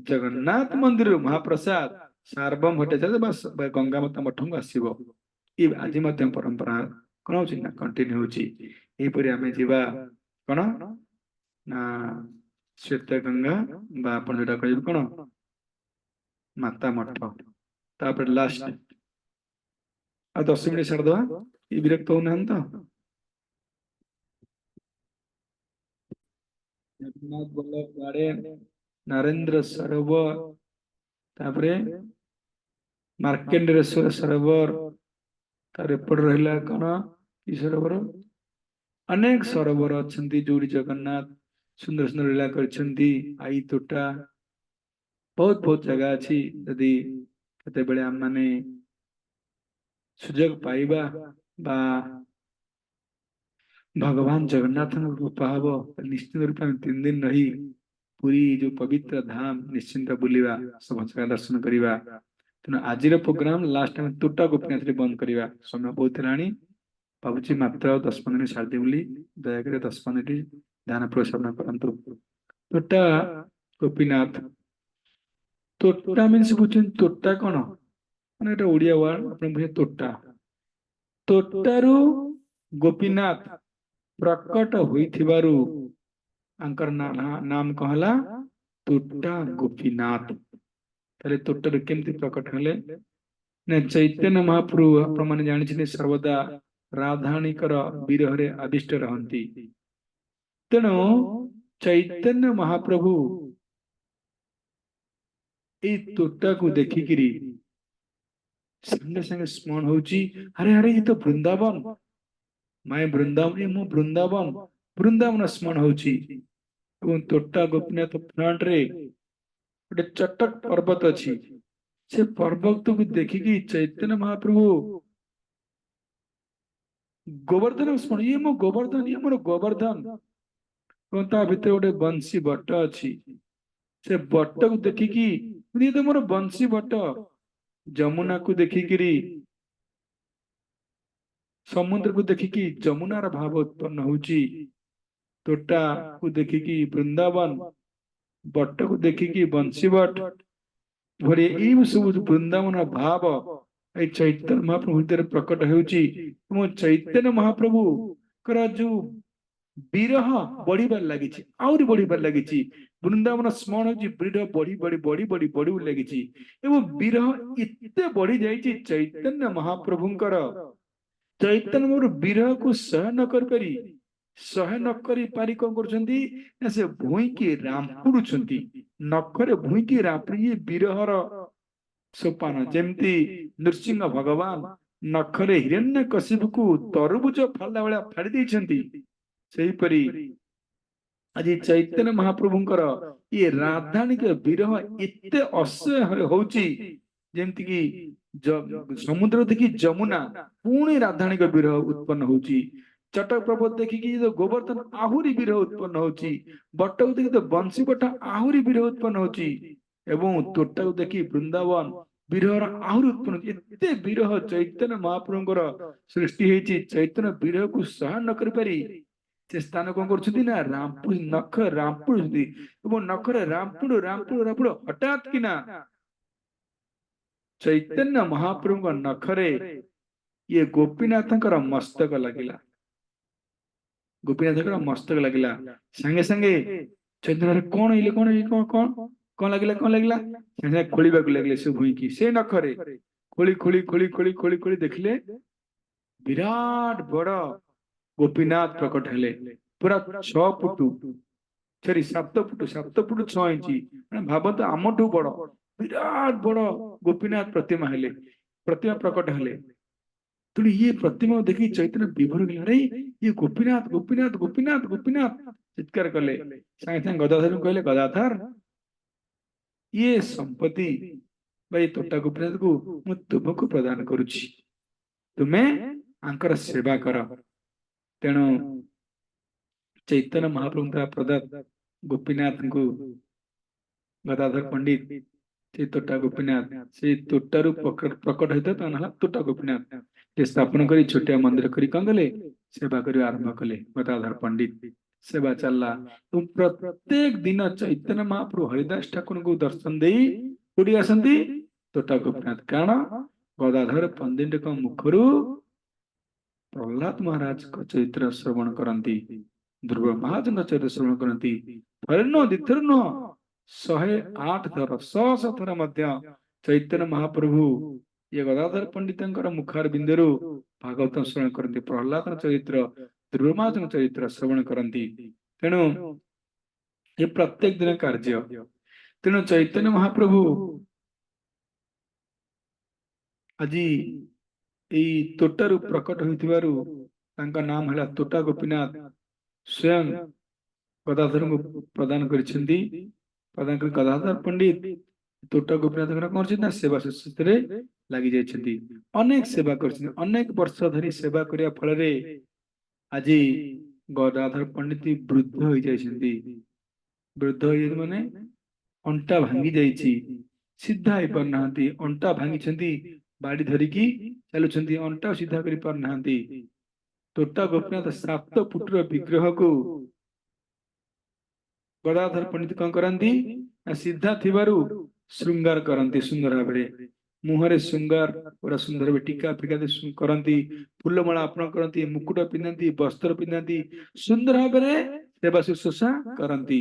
ଜଗନ୍ନାଥ ମନ୍ଦିରରୁ ମହାପ୍ରସାଦ ସାର୍ବଭୌମ ଭଟ୍ଟାଚାର୍ଯ୍ୟ ବା ଗଙ୍ଗା ମାତା ମଠକୁ ଆସିବ। ଏ ଆଜି ମଧ୍ୟ ପରମ୍ପରା କଣ ହଉଛି ନା କଣ୍ଟିନ୍ୟୁ ହଉଛି। ଏହିପରି ଆମେ ଯିବା କଣ ନା ଶ୍ଵେତ ଗଙ୍ଗା, ବା ଆପଣ ଯୋଉଟା କହିବେ କଣ ମାତା ମଠ। तापर लास्ट आ 10 मिनिट छाड़दवा ये विरक्त होना तो जगन्नाथ वल्लभ गार्डन नरेंद्र सरोवर तापरे मार्केंडेश्वर सरोवर तार एपट रहिला कौन ई सरोवर अनेक सरोवर अच्छी जोड़ी जगन्नाथ सुंदर सुंदर लीला करछंती आई तोटा बहुत बहुत जगह अच्छी यदि केतेबेले आम माने सुजोग पाइबा बा भगवान जगन्नाथ रूप हब निश्चित रूप में 3 दिन रही पुरी जो पवित्र धाम निश्चिंत बुलिवा सब जगह दर्शन करिवा तेणु आज प्रोग्राम लास्ट में तोटा गोपीनाथ रे बंद करिवा समय बहुत हेलाणी भावुची मात्र 10-15 मिनिट छाड़ी बोली दयाकर 10-15 मिनिट ध्यान प्रसारण करंतु तोटा गोपीनाथ तोटा मीन्स बुझुन तोटा कौन माने एटा ओडिया वर्ड आपण बुझे तोटा तोटारू गोपीनाथ प्रकट होइथिबारु आंकर नाम कहला तोटा गोपीनाथ ताले तोटर केमती प्रकट हले ने चैतन्य महाप्रभु आपण माने जानि सर्वदा राधाणीकर विरह रे आदिष्ट रहंती तेणु चैतन्य महाप्रभु ए तोटा को देखिकिरी संगे संगे स्मरण होची अरे अरे ये तो वृंदावन मैं वृंदावन ये मु वृंदावन वृंदावन स्मरण होची एवं तोटा गोपीनाथ फ्रंट रे गोटे चटक पर्वत अछि से पर्वत को देखिकी चैतन्य महाप्रभु गोवर्धन स्मरण ये मो गोवर्धन ये मोर गोवर्धन एवं ता भितर गोटे बंशी बट अछि से बट को देखिकी ये तो मोर बंशी बट जमुना को देखिकी समुद्र को देखिकी जमुनार भाव उत्पन्न होची तोटा को देखिकी वृंदावन बट को देखिकी बंशी बट भरे ई सब वृंदावन भाव ए चैतन्य महाप्रभु भीतर प्रकट होची चैतन्य महाप्रभु कर जो विरह बढ़िबार लागिछि आउरी बढ़िबार लागिछि वृंदावन स्मरण होची विरह बढ़ी बढ़ी बढ़ी बढ़ी बढ़ी लागिछि एवं विरह इत्ते बढ़ी जाइछि चैतन्य महाप्रभुंकर चैतन्य मोर विरह को सह न कर पारी सह न करी पारी कौन करछंती ना से भूई के रामपुडुछंती नखरे भूई के रामपुड़ी विरहर सोपान जेमती नृसिंह भगवान नखरे हिरण्यकशिपु को तरबुज फाला वाला फाड़ी देछंती सेही परी आज चैतन्य महाप्रभुंकर ये राधानी के विरह इत्ते असह्य होची जेमती की समुद्र देखी जमुना पुणी राधाणी का विरह उत्पन्न होची चटक पर्वत देखिकी तो गोवर्धन आहुरी विरह उत्पन्न होची बट को देखी तो बंशी बट आहुरी विरह उत्पन्न होची एवं तोटा को देखी वृंदावन विरह आहुरी उत्पन्न एते विरह चैतन्य महाप्रभुंकर सृष्टि हेची चैतन्य विरह को सहन न कर पारी से स्थान कौन करछथि ना रामपुर नख रामपुर एवं नखरे रामपुर रामपुर रामपुर हठात कि ना चैतन्य महाप्रभु नखरे ये गोपीनाथ मस्तक लगिला गोपीनाथ मस्तक लगिला संगे संगे चैतन्य कौन इले कौन कौन कौन कौन लगिला संगे खोलिबा को लगिले से भूई की से नखरे खोली खोली खोली खोली खोली खोली देखले विराट बड़ गोपीनाथ प्रकट हेले पूरा 6 फुट सॉरी 7 फुट 6 इंची भावत आमठू बड़ विराट बड़ गोपीनाथ प्रतिमा हेले प्रतिमा प्रकट हेले तेणु ये प्रतिमा देखी चैतन्य विभोर गले अरे ये गोपीनाथ गोपीनाथ गोपीनाथ गोपीनाथ चित्कार कले संगे संगे गदाधर कहले गदाधर ये संपत्ति भाई तोटा गोपीनाथ को मु तुमको प्रदान करुछि तुम्हें आंकर सेवा कर तेणु चैतन्य महाप्रभु प्रदत्त गोपीनाथ को गदाधर पंडित से तोटा गोपीनाथ से तोटारू प्रकट होता ना तोटा गोपीनाथ स्थापन करी छोटिया मंदिर करी कौन गले सेवा करी आरंभ कले गदाधर पंडित सेवा चलला तुम प्रत्येक दिन चैतन्य महाप्रभु हरिदास ठाकुर को दर्शन दे कोडी आसंती तोटा गोपीनाथ कारण गदाधर पंडित का मुखरू प्रहलाद महाराज का चरित्र श्रवण करती ध्रुव महाराज चरित्र श्रवण करती थर न दिथर न 108 थर 100 थर मध्य ଚୈତନ୍ୟ ମହାପ୍ରଭୁ ଇଏ ଗଦାଧର ପଣ୍ଡିତଙ୍କର ମୁଖର ବିନ୍ଦୁରୁ ଭାଗବତ ଶ୍ରବଣ କରନ୍ତି, ପ୍ରହ୍ଲାଦର ଚରିତ୍ର, ଦୁର୍ବାସଙ୍କ ଚରିତ୍ର ଶ୍ରବଣ କରନ୍ତି। ତେଣୁ ଏ ପ୍ରତ୍ୟେକ ଦିନ କାର୍ଯ୍ୟ। ତେଣୁ ଚୈତନ୍ୟ ମହାପ୍ରଭୁ ଆଜି ଏଇ ତୋଟାରୁ ପ୍ରକଟ ହୋଇଥିବାରୁ ତାଙ୍କ ନାମ ହେଲା ତୋଟା ଗୋପୀନାଥ। ସ୍ୱୟଂ ଗଦାଧରଙ୍କୁ ପ୍ରଦାନ କରିଛନ୍ତି। ପ୍ରଦାନ କରି ଗଦାଧର ପଣ୍ଡିତ ତୋଟା ଗୋପୀନାଥଙ୍କର କଣ କରିଛନ୍ତି ନା ସେବା ଶୁଶ୍ରୂଷାରେ ଲାଗି ଯାଇଛନ୍ତି। ଅନେକ ସେବା କରିଛନ୍ତି, ଅନେକ ବର୍ଷ ଧରି ସେବା କରିବା ଫଳରେ ଆଜି ଗଦାଧର ପଣ୍ଡିତ ବୃଦ୍ଧ ହୋଇଯାଇଛନ୍ତି। ବୃଦ୍ଧ ହୋଇଯାଇଛନ୍ତି ମାନେ ଅଣ୍ଟା ଭାଙ୍ଗି ଯାଇଛି, ସିଧା ହେଇପାରୁନାହାନ୍ତି, ଅଣ୍ଟା ଭାଙ୍ଗିଛନ୍ତି, ବାଡି ଧରିକି ଚାଲୁଛନ୍ତି, ଅଣ୍ଟା ସିଧା କରି ପାରୁନାହାନ୍ତି। ତୋଟା ଗୋପୀନାଥ 7 ଫୁଟର ବିଗ୍ରହକୁ ଗଦାଧର ପଣ୍ଡିତ କଣ କରନ୍ତି ନା ସିଧା ଥିବାରୁ ଶୃଙ୍ଗାର କରନ୍ତି ସୁନ୍ଦର ଭାବରେ। ମୁହଁରେ ଶୃଙ୍ଗାର ପୁରା ସୁନ୍ଦର ଭାବେ ଟୀକା ଫିକା କରନ୍ତି, ଫୁଲମାଳା ଅର୍ପଣ କରନ୍ତି, ମୁକୁଟ ପିନ୍ଧନ୍ତି, ବସ୍ତ୍ର ପିନ୍ଧନ୍ତି, ସୁନ୍ଦର ଭାବରେ ସେବା ଶୁଶ୍ରୂଷା କରନ୍ତି।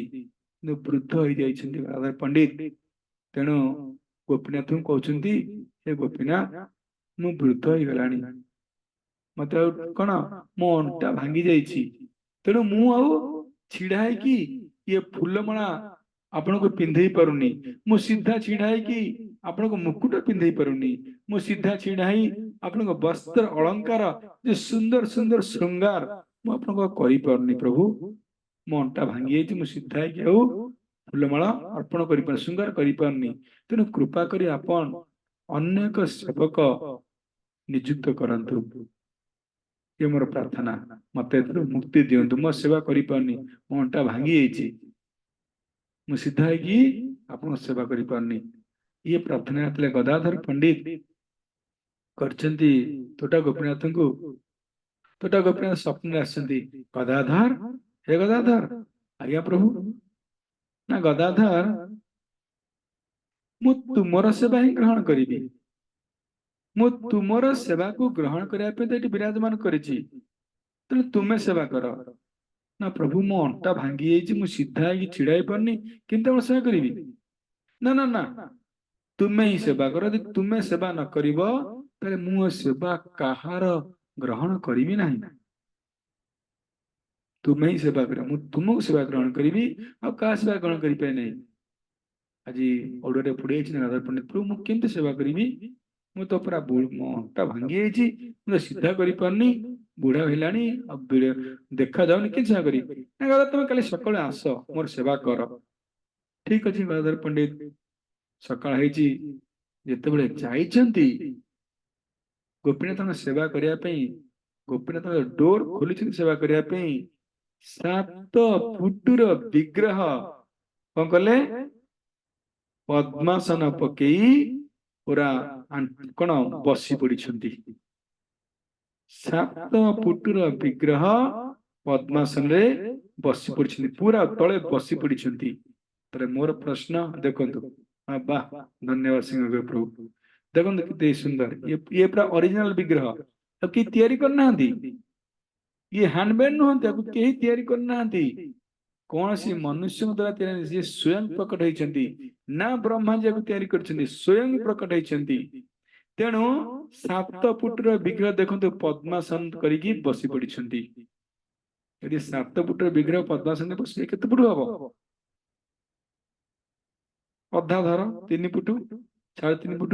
କିନ୍ତୁ ବୃଦ୍ଧ ହେଇଯାଇଛନ୍ତି ଗଦାଧର ପଣ୍ଡିତ। ତେଣୁ ଗୋପୀନାଥଙ୍କୁ କହୁଛନ୍ତି, ହେ ଗୋପୀନାଥ, ମୁଁ ବୃଦ୍ଧ ହେଇଗଲାଣି, ମତେ ଆଉ କଣ ମୋ ଅଣ୍ଟା ଭାଙ୍ଗି ଯାଇଛି, ତେଣୁ ମୁଁ ଆଉ ଛିଡା ହେଇକି ଇଏ ଫୁଲମାଳା ଆପଣଙ୍କୁ ପିନ୍ଧେଇ ପାରୁନି, ମୁଁ ସିଧା ଛିଡା ହେଇକି ଆପଣଙ୍କୁ ମୁକୁଟ ପିନ୍ଧେଇ ପାରୁନି, ମୁଁ ସିଧା ଛିଡା ହେଇ ଆପଣଙ୍କ ବସ୍ତ୍ର ଅଳଙ୍କାର ଯେ ସୁନ୍ଦର ସୁନ୍ଦର ଶୃଙ୍ଗାର ମୁଁ ଆପଣଙ୍କୁ କରିପାରୁନି ପ୍ରଭୁ। ମୋ ଅଣ୍ଟା ଭାଙ୍ଗି ଯାଇଛି, ମୁଁ ସିଧା ହେଇକି ଆଉ ଫୁଲମାଳ ଅର୍ପଣ କରିପାରୁନି, ଶୃଙ୍ଗାର କରିପାରୁନି। ତେଣୁ କୃପା କରି ଆପଣ ଅନ୍ୟ ଏକ ସେବକ ନିଯୁକ୍ତ କରନ୍ତୁ। ଏ ମୋର ପ୍ରାର୍ଥନା, ମତେ ଏଥିରୁ ମୁକ୍ତି ଦିଅନ୍ତୁ, ମୋ ସେବା କରିପାରୁନି, ମୋ ଅଣ୍ଟା ଭାଙ୍ଗି ଯାଇଛି, ମୁଁ ସିଧା ହେଇକି ଆପଣଙ୍କ ସେବା କରିପାରୁନି। ଇଏ ପ୍ରାର୍ଥନା ଥିଲେ ଗଦାଧର ପଣ୍ଡିତ କରିଛନ୍ତି ତୋଟା ଗୋପୀନାଥଙ୍କୁ। ତୋଟା ଗୋପୀନାଥ ସ୍ୱପ୍ନରେ ଆସିଛନ୍ତି, ଗଦାଧର, ହେ ଗଦାଧର। ଆଜ୍ଞା ପ୍ରଭୁ। ନା ଗଦାଧର, ମୁଁ ତୁମର ସେବା ହିଁ ଗ୍ରହଣ କରିବି, ମୁଁ ତୁମର ସେବାକୁ ଗ୍ରହଣ କରିବା ପାଇଁ ତ ଏଠି ବିରାଜମାନ କରିଛି, ତେଣୁ ତୁମେ ସେବା କର। ନା ପ୍ରଭୁ, ମୋ ଅଣ୍ଟା ଭାଙ୍ଗି ଯାଇଛି, ମୁଁ ସିଧା ହେଇକି ଛିଡା ହେଇପାରୁନି, କେମିତି ଆପଣ ସେବା କରିବି? ନା ନା ନା, ତୁମେ ହିଁ ସେବା କର, ଯଦି ତୁମେ ସେବା ନ କରିବ ତାହେଲେ ମୁଁ ଏ ସେବା କାହାର ଗ୍ରହଣ କରିବି ନାହିଁ। ତୁମେ ହିଁ ସେବା କର, ମୁଁ ତୁମକୁ ସେବା ଗ୍ରହଣ କରିବି, ଆଉ କାହା ସେବା ଗ୍ରହଣ କରିପାରେ ନାହିଁ। ଆଜି ଅଡୁଆରେ ପଡିଯାଇଛି ନା ଗଦାଧର ପଣ୍ଡିତ, ପ୍ରଭୁ ମୁଁ କେମିତି ସେବା କରିବି? ମୁଁ ତ ପୁରା ମୋ ଅଣ୍ଟା ଭାଙ୍ଗି ଯାଇଛି, ମୁଁ ତ ସିଧା କରିପାରୁନି, ବୁଢା ହେଲାଣି, ଆଉ ଦେଖା ଯାଉନି, କେମିତି ସେବା କରିବି? ନା ଗଦାଧର, ତମେ କାଲି ସକାଳେ ଆସ, ମୋର ସେବା କର। ଠିକ ଅଛି। ଗଦାଧର ପଣ୍ଡିତ ସକାଳ ହେଇଛି, ଯେତେବେଳେ ଯାଇଛନ୍ତି ଗୋପୀନାଥଙ୍କ ସେବା କରିବା ପାଇଁ, ଗୋପୀନାଥଙ୍କ ଡୋର ଖୋଲିଛନ୍ତି ସେବା କରିବା ପାଇଁ, 7 ଫୁଟର ବିଗ୍ରହ କଣ କଲେ? ପଦ୍ମାସନ ପକେଇ ପୁରା କଣ ବସି ପଡିଛନ୍ତି। 7 ଫୁଟର ବିଗ୍ରହ ପଦ୍ମାସନରେ ବସି ପଡିଛନ୍ତି, ପୁରା ତଳେ ବସି ପଡିଛନ୍ତି। ତାହେଲେ ମୋର ପ୍ରଶ୍ନ ଦେଖନ୍ତୁ, ବାଃ, ଧନ୍ୟବାଦ ସିଂହ ପ୍ରଭୁ। ଦେଖନ୍ତୁ କେତେ ସୁନ୍ଦର, ଇଏ ପୁରା ଅରିଜିନାଲ ବିଗ୍ରହ, ଆଉ କେହି ତିଆରି କରିନାହାନ୍ତି, ଇଏ ହ୍ୟାଣ୍ଡମେଡ ନୁହନ୍ତି, ଆକୁ କେହି ତିଆରି କରିନାହାନ୍ତି, କୌଣସି ମନୁଷ୍ୟଙ୍କ ଦ୍ୱାରା ତିଆରି, ସିଏ ସ୍ୱୟଂ ପ୍ରକଟ ହେଇଛନ୍ତି। ନା ବ୍ରହ୍ମାଜିକୁ ତିଆରି କରିଛନ୍ତି, ସ୍ୱୟଂ ପ୍ରକଟ ହେଇଛନ୍ତି। ତେଣୁ 7 ଫୁଟର ବିଗ୍ରହ ଦେଖନ୍ତୁ ପଦ୍ମାସନ କରିକି ବସି ପଡିଛନ୍ତି। ଯଦି 7 ଫୁଟର ବିଗ୍ରହ ପଦ୍ମାସନରେ ବସିଲେ କେତେ ଫୁଟ ହବ? ଅଧା ଧର, 3 ଫୁଟ, 3.5 ଫୁଟ।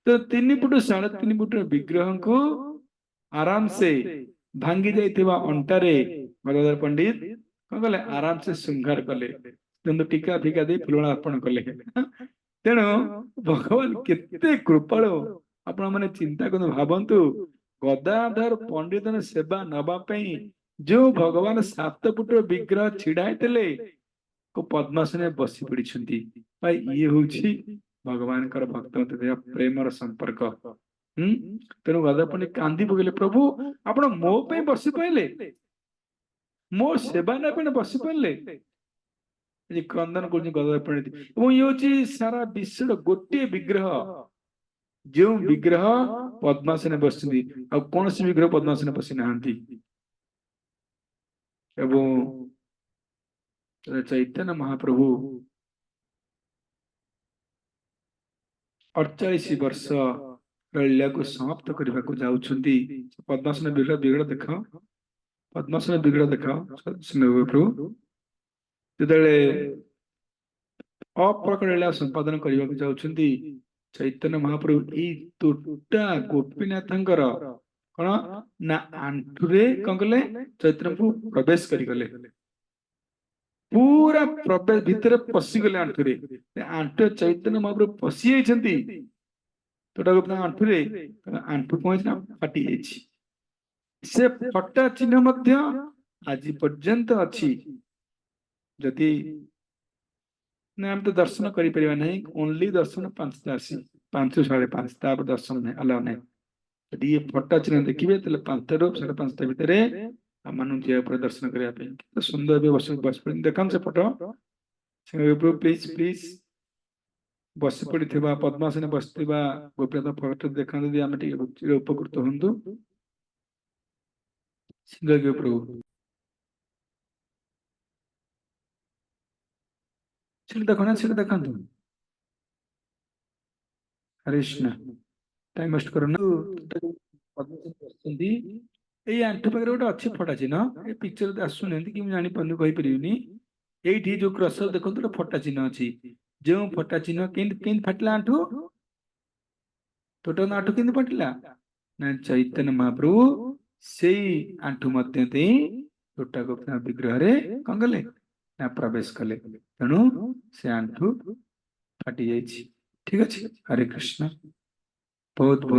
ତ 3 ଫୁଟ 3.5 ଫୁଟର ବିଗ୍ରହଙ୍କୁ ଆରାମସେ ଭାଙ୍ଗି ଯାଇଥିବା ଅଣ୍ଟାରେ ଗଦାଧର ପଣ୍ଡିତ କଣ କଲେ? ଆରାମସେ ଶୃଙ୍ଗାର କଲେ, କିନ୍ତୁ ଟୀକା ଫିକା ଦେଇ ଫୁଲମାଳ ଅର୍ପଣ କଲେ। ତେଣୁ ଭଗବାନ କେତେ କୃପାଳୁ, ଆପଣ ମାନେ ଚିନ୍ତା କରନ୍ତୁ, ଭାବନ୍ତୁ, ଗଦାଧର ପଣ୍ଡିତଙ୍କ ସେବା ନବା ପାଇଁ ଯୋଉ ଭଗବାନ 7 ଫୁଟର ବିଗ୍ରହ ଛିଡା ହେଇଥିଲେ, ପଦ୍ମାସନରେ ବସି ପଡିଛନ୍ତି। ଭାଇ, ଇଏ ହଉଛି ଭଗବାନଙ୍କର ଭକ୍ତଙ୍କ ପ୍ରେମର ସମ୍ପର୍କ। ତେଣୁ ଗଦାଧର ପଣ୍ଡିତ କାନ୍ଦି ପକେଇଲେ, ପ୍ରଭୁ ଆପଣ ମୋ ପାଇଁ ବସି ପାଇଲେ, ମୋ ସେବା ନେବା ପାଇଁ ବସି ପାରିଲେ। କ୍ରନ୍ଦନ କରୁଛି ଗଦାଧର ପଣ୍ଡିତ। ଏବଂ ଇଏ ହଉଛି ସାରା ବିଶ୍ୱର ଗୋଟିଏ ବିଗ୍ରହ, ଯେଉଁ ବିଗ୍ରହ ପଦ୍ମାସନରେ ବସିଛନ୍ତି, ଆଉ କୌଣସି ବିଗ୍ରହ ପଦ୍ମାସନରେ ବସି ନାହାନ୍ତି। ଏବଂ ଚୈତନ୍ୟ ମହାପ୍ରଭୁ 48 ବର୍ଷ ଲୀଳାକୁ ସମାପ୍ତ କରିବାକୁ ଯାଉଛନ୍ତି। ପଦ୍ମାସନ ବିଗ୍ରହ ବିଗ୍ରହ ଦେଖ, ପଦ୍ମାସନ ବିଗ୍ରହ ଦେଖ ପ୍ରଭୁ ଯେତେବେଳେ ଅପ୍ରକଟ ଲୀଳା ସମ୍ପାଦନ କରିବାକୁ ଯାଉଛନ୍ତି, ଚୈତନ୍ୟ ମହାପ୍ରଭୁ ଏଇ ତୋଟା ଗୋପୀନାଥଙ୍କର କଣ ନା ଆଣ୍ଠୁରେ କଣ କଲେ, ଚୈତନ୍ୟ ପ୍ରଭୁ ପ୍ରବେଶ କରିଗଲେ, ପୁରା ପ୍ରବେଶ ଭିତରେ ପଶିଗଲେ ଆଣ୍ଠୁରେ। ଆଣ୍ଠୁ ଚୈତନ୍ୟ ମହାପ୍ରଭୁ ପଶି ଯାଇଛନ୍ତି ତୋଟା ଗୋପୀନାଥ ଆଣ୍ଠୁରେ, ଆଣ୍ଠୁ ପହଞ୍ଚି ନା ଫାଟି ଯାଇଛି। ସେ ଫଟା ଚିହ୍ନ ମଧ୍ୟ ଆଜି ପର୍ଯ୍ୟନ୍ତ ଅଛି। ଯଦି ନା ଆମେ ତ ଦର୍ଶନ କରିପାରିବା ନାହିଁ, ଓନ୍ଲି ଦର୍ଶନ 5ଟା ରାଶି, 5 5:30 ତାପରେ ଦର୍ଶନ ନାହିଁ, ଆଲାଉ ନାହିଁ। ଯଦି ଇଏ ଫଟା ଚିହ୍ନ ଦେଖିବେ ତାହେଲେ 5ଟାରୁ 5:30 ଭିତରେ ଆମମାନଙ୍କୁ ଯିବାକୁ ପଡେ ଦର୍ଶନ କରିବା ପାଇଁ। କେତେ ସୁନ୍ଦର ବି ବସି ଦେଖନ୍ତୁ ସେ ଫଟୋ। ପ୍ଲିଜ ପ୍ଲିଜ ବସି ପଡିଥିବା ପଦ୍ମାସନେ ବସିଥିବା ଗୋପୀନାଥ ଫଟୋ ଦେଖାନ୍ତୁ, ଯଦି ଆମେ ଟିକେ ଉପକୃତ ହୁଅନ୍ତୁ। ସିଂହ ପ୍ରଭୁ ସେଠି ଦେଖ ନା, ସେଠି ଦେଖନ୍ତୁ। ହରେ କୃଷ୍ଣ, ଟାଇମ ୱେଷ୍ଟ କରନ୍ତୁ। ବସିଛନ୍ତି, ଏଇ ଆଣ୍ଠୁ ପାଖରେ ଗୋଟେ ଅଛି ଫଟା ଚିହ୍ନ। ଏ ପିକ୍ଚର ଆସୁନାହାନ୍ତି କି ମୁଁ ଜାଣିପାରୁନି, କହିପାରିବିନି। ଏଇଠି ଯୋଉ କ୍ରସ ଦେଖନ୍ତୁ ଗୋଟେ ଫଟା ଚିହ୍ନ ଅଛି। ଯେଉଁ ଫଟା ଚିହ୍ନ କେମିତି କେମିତି ଫାଟିଲା ଆଣ୍ଠୁ, ଟୋଟାଲ ଆଣ୍ଠୁ କେମିତି ଫାଟିଲା ନା ଚୈତନ୍ୟ ମହାପ୍ରଭୁ ସେଇ ଆଣ୍ଠୁ ମଧ୍ୟ ଦେଇ ଟୋଟା ଗୋପୀନାଥ ବିଗ୍ରହରେ କଣ କଲେ ନା ପ୍ରବେଶ କଲେ, ତେଣୁ ସେ ଆଣ୍ଠୁ ଫାଟି ଯାଇଛି। ଠିକ ଅଛି, ହରେ କୃଷ୍ଣ। ବହୁତ ବହୁତ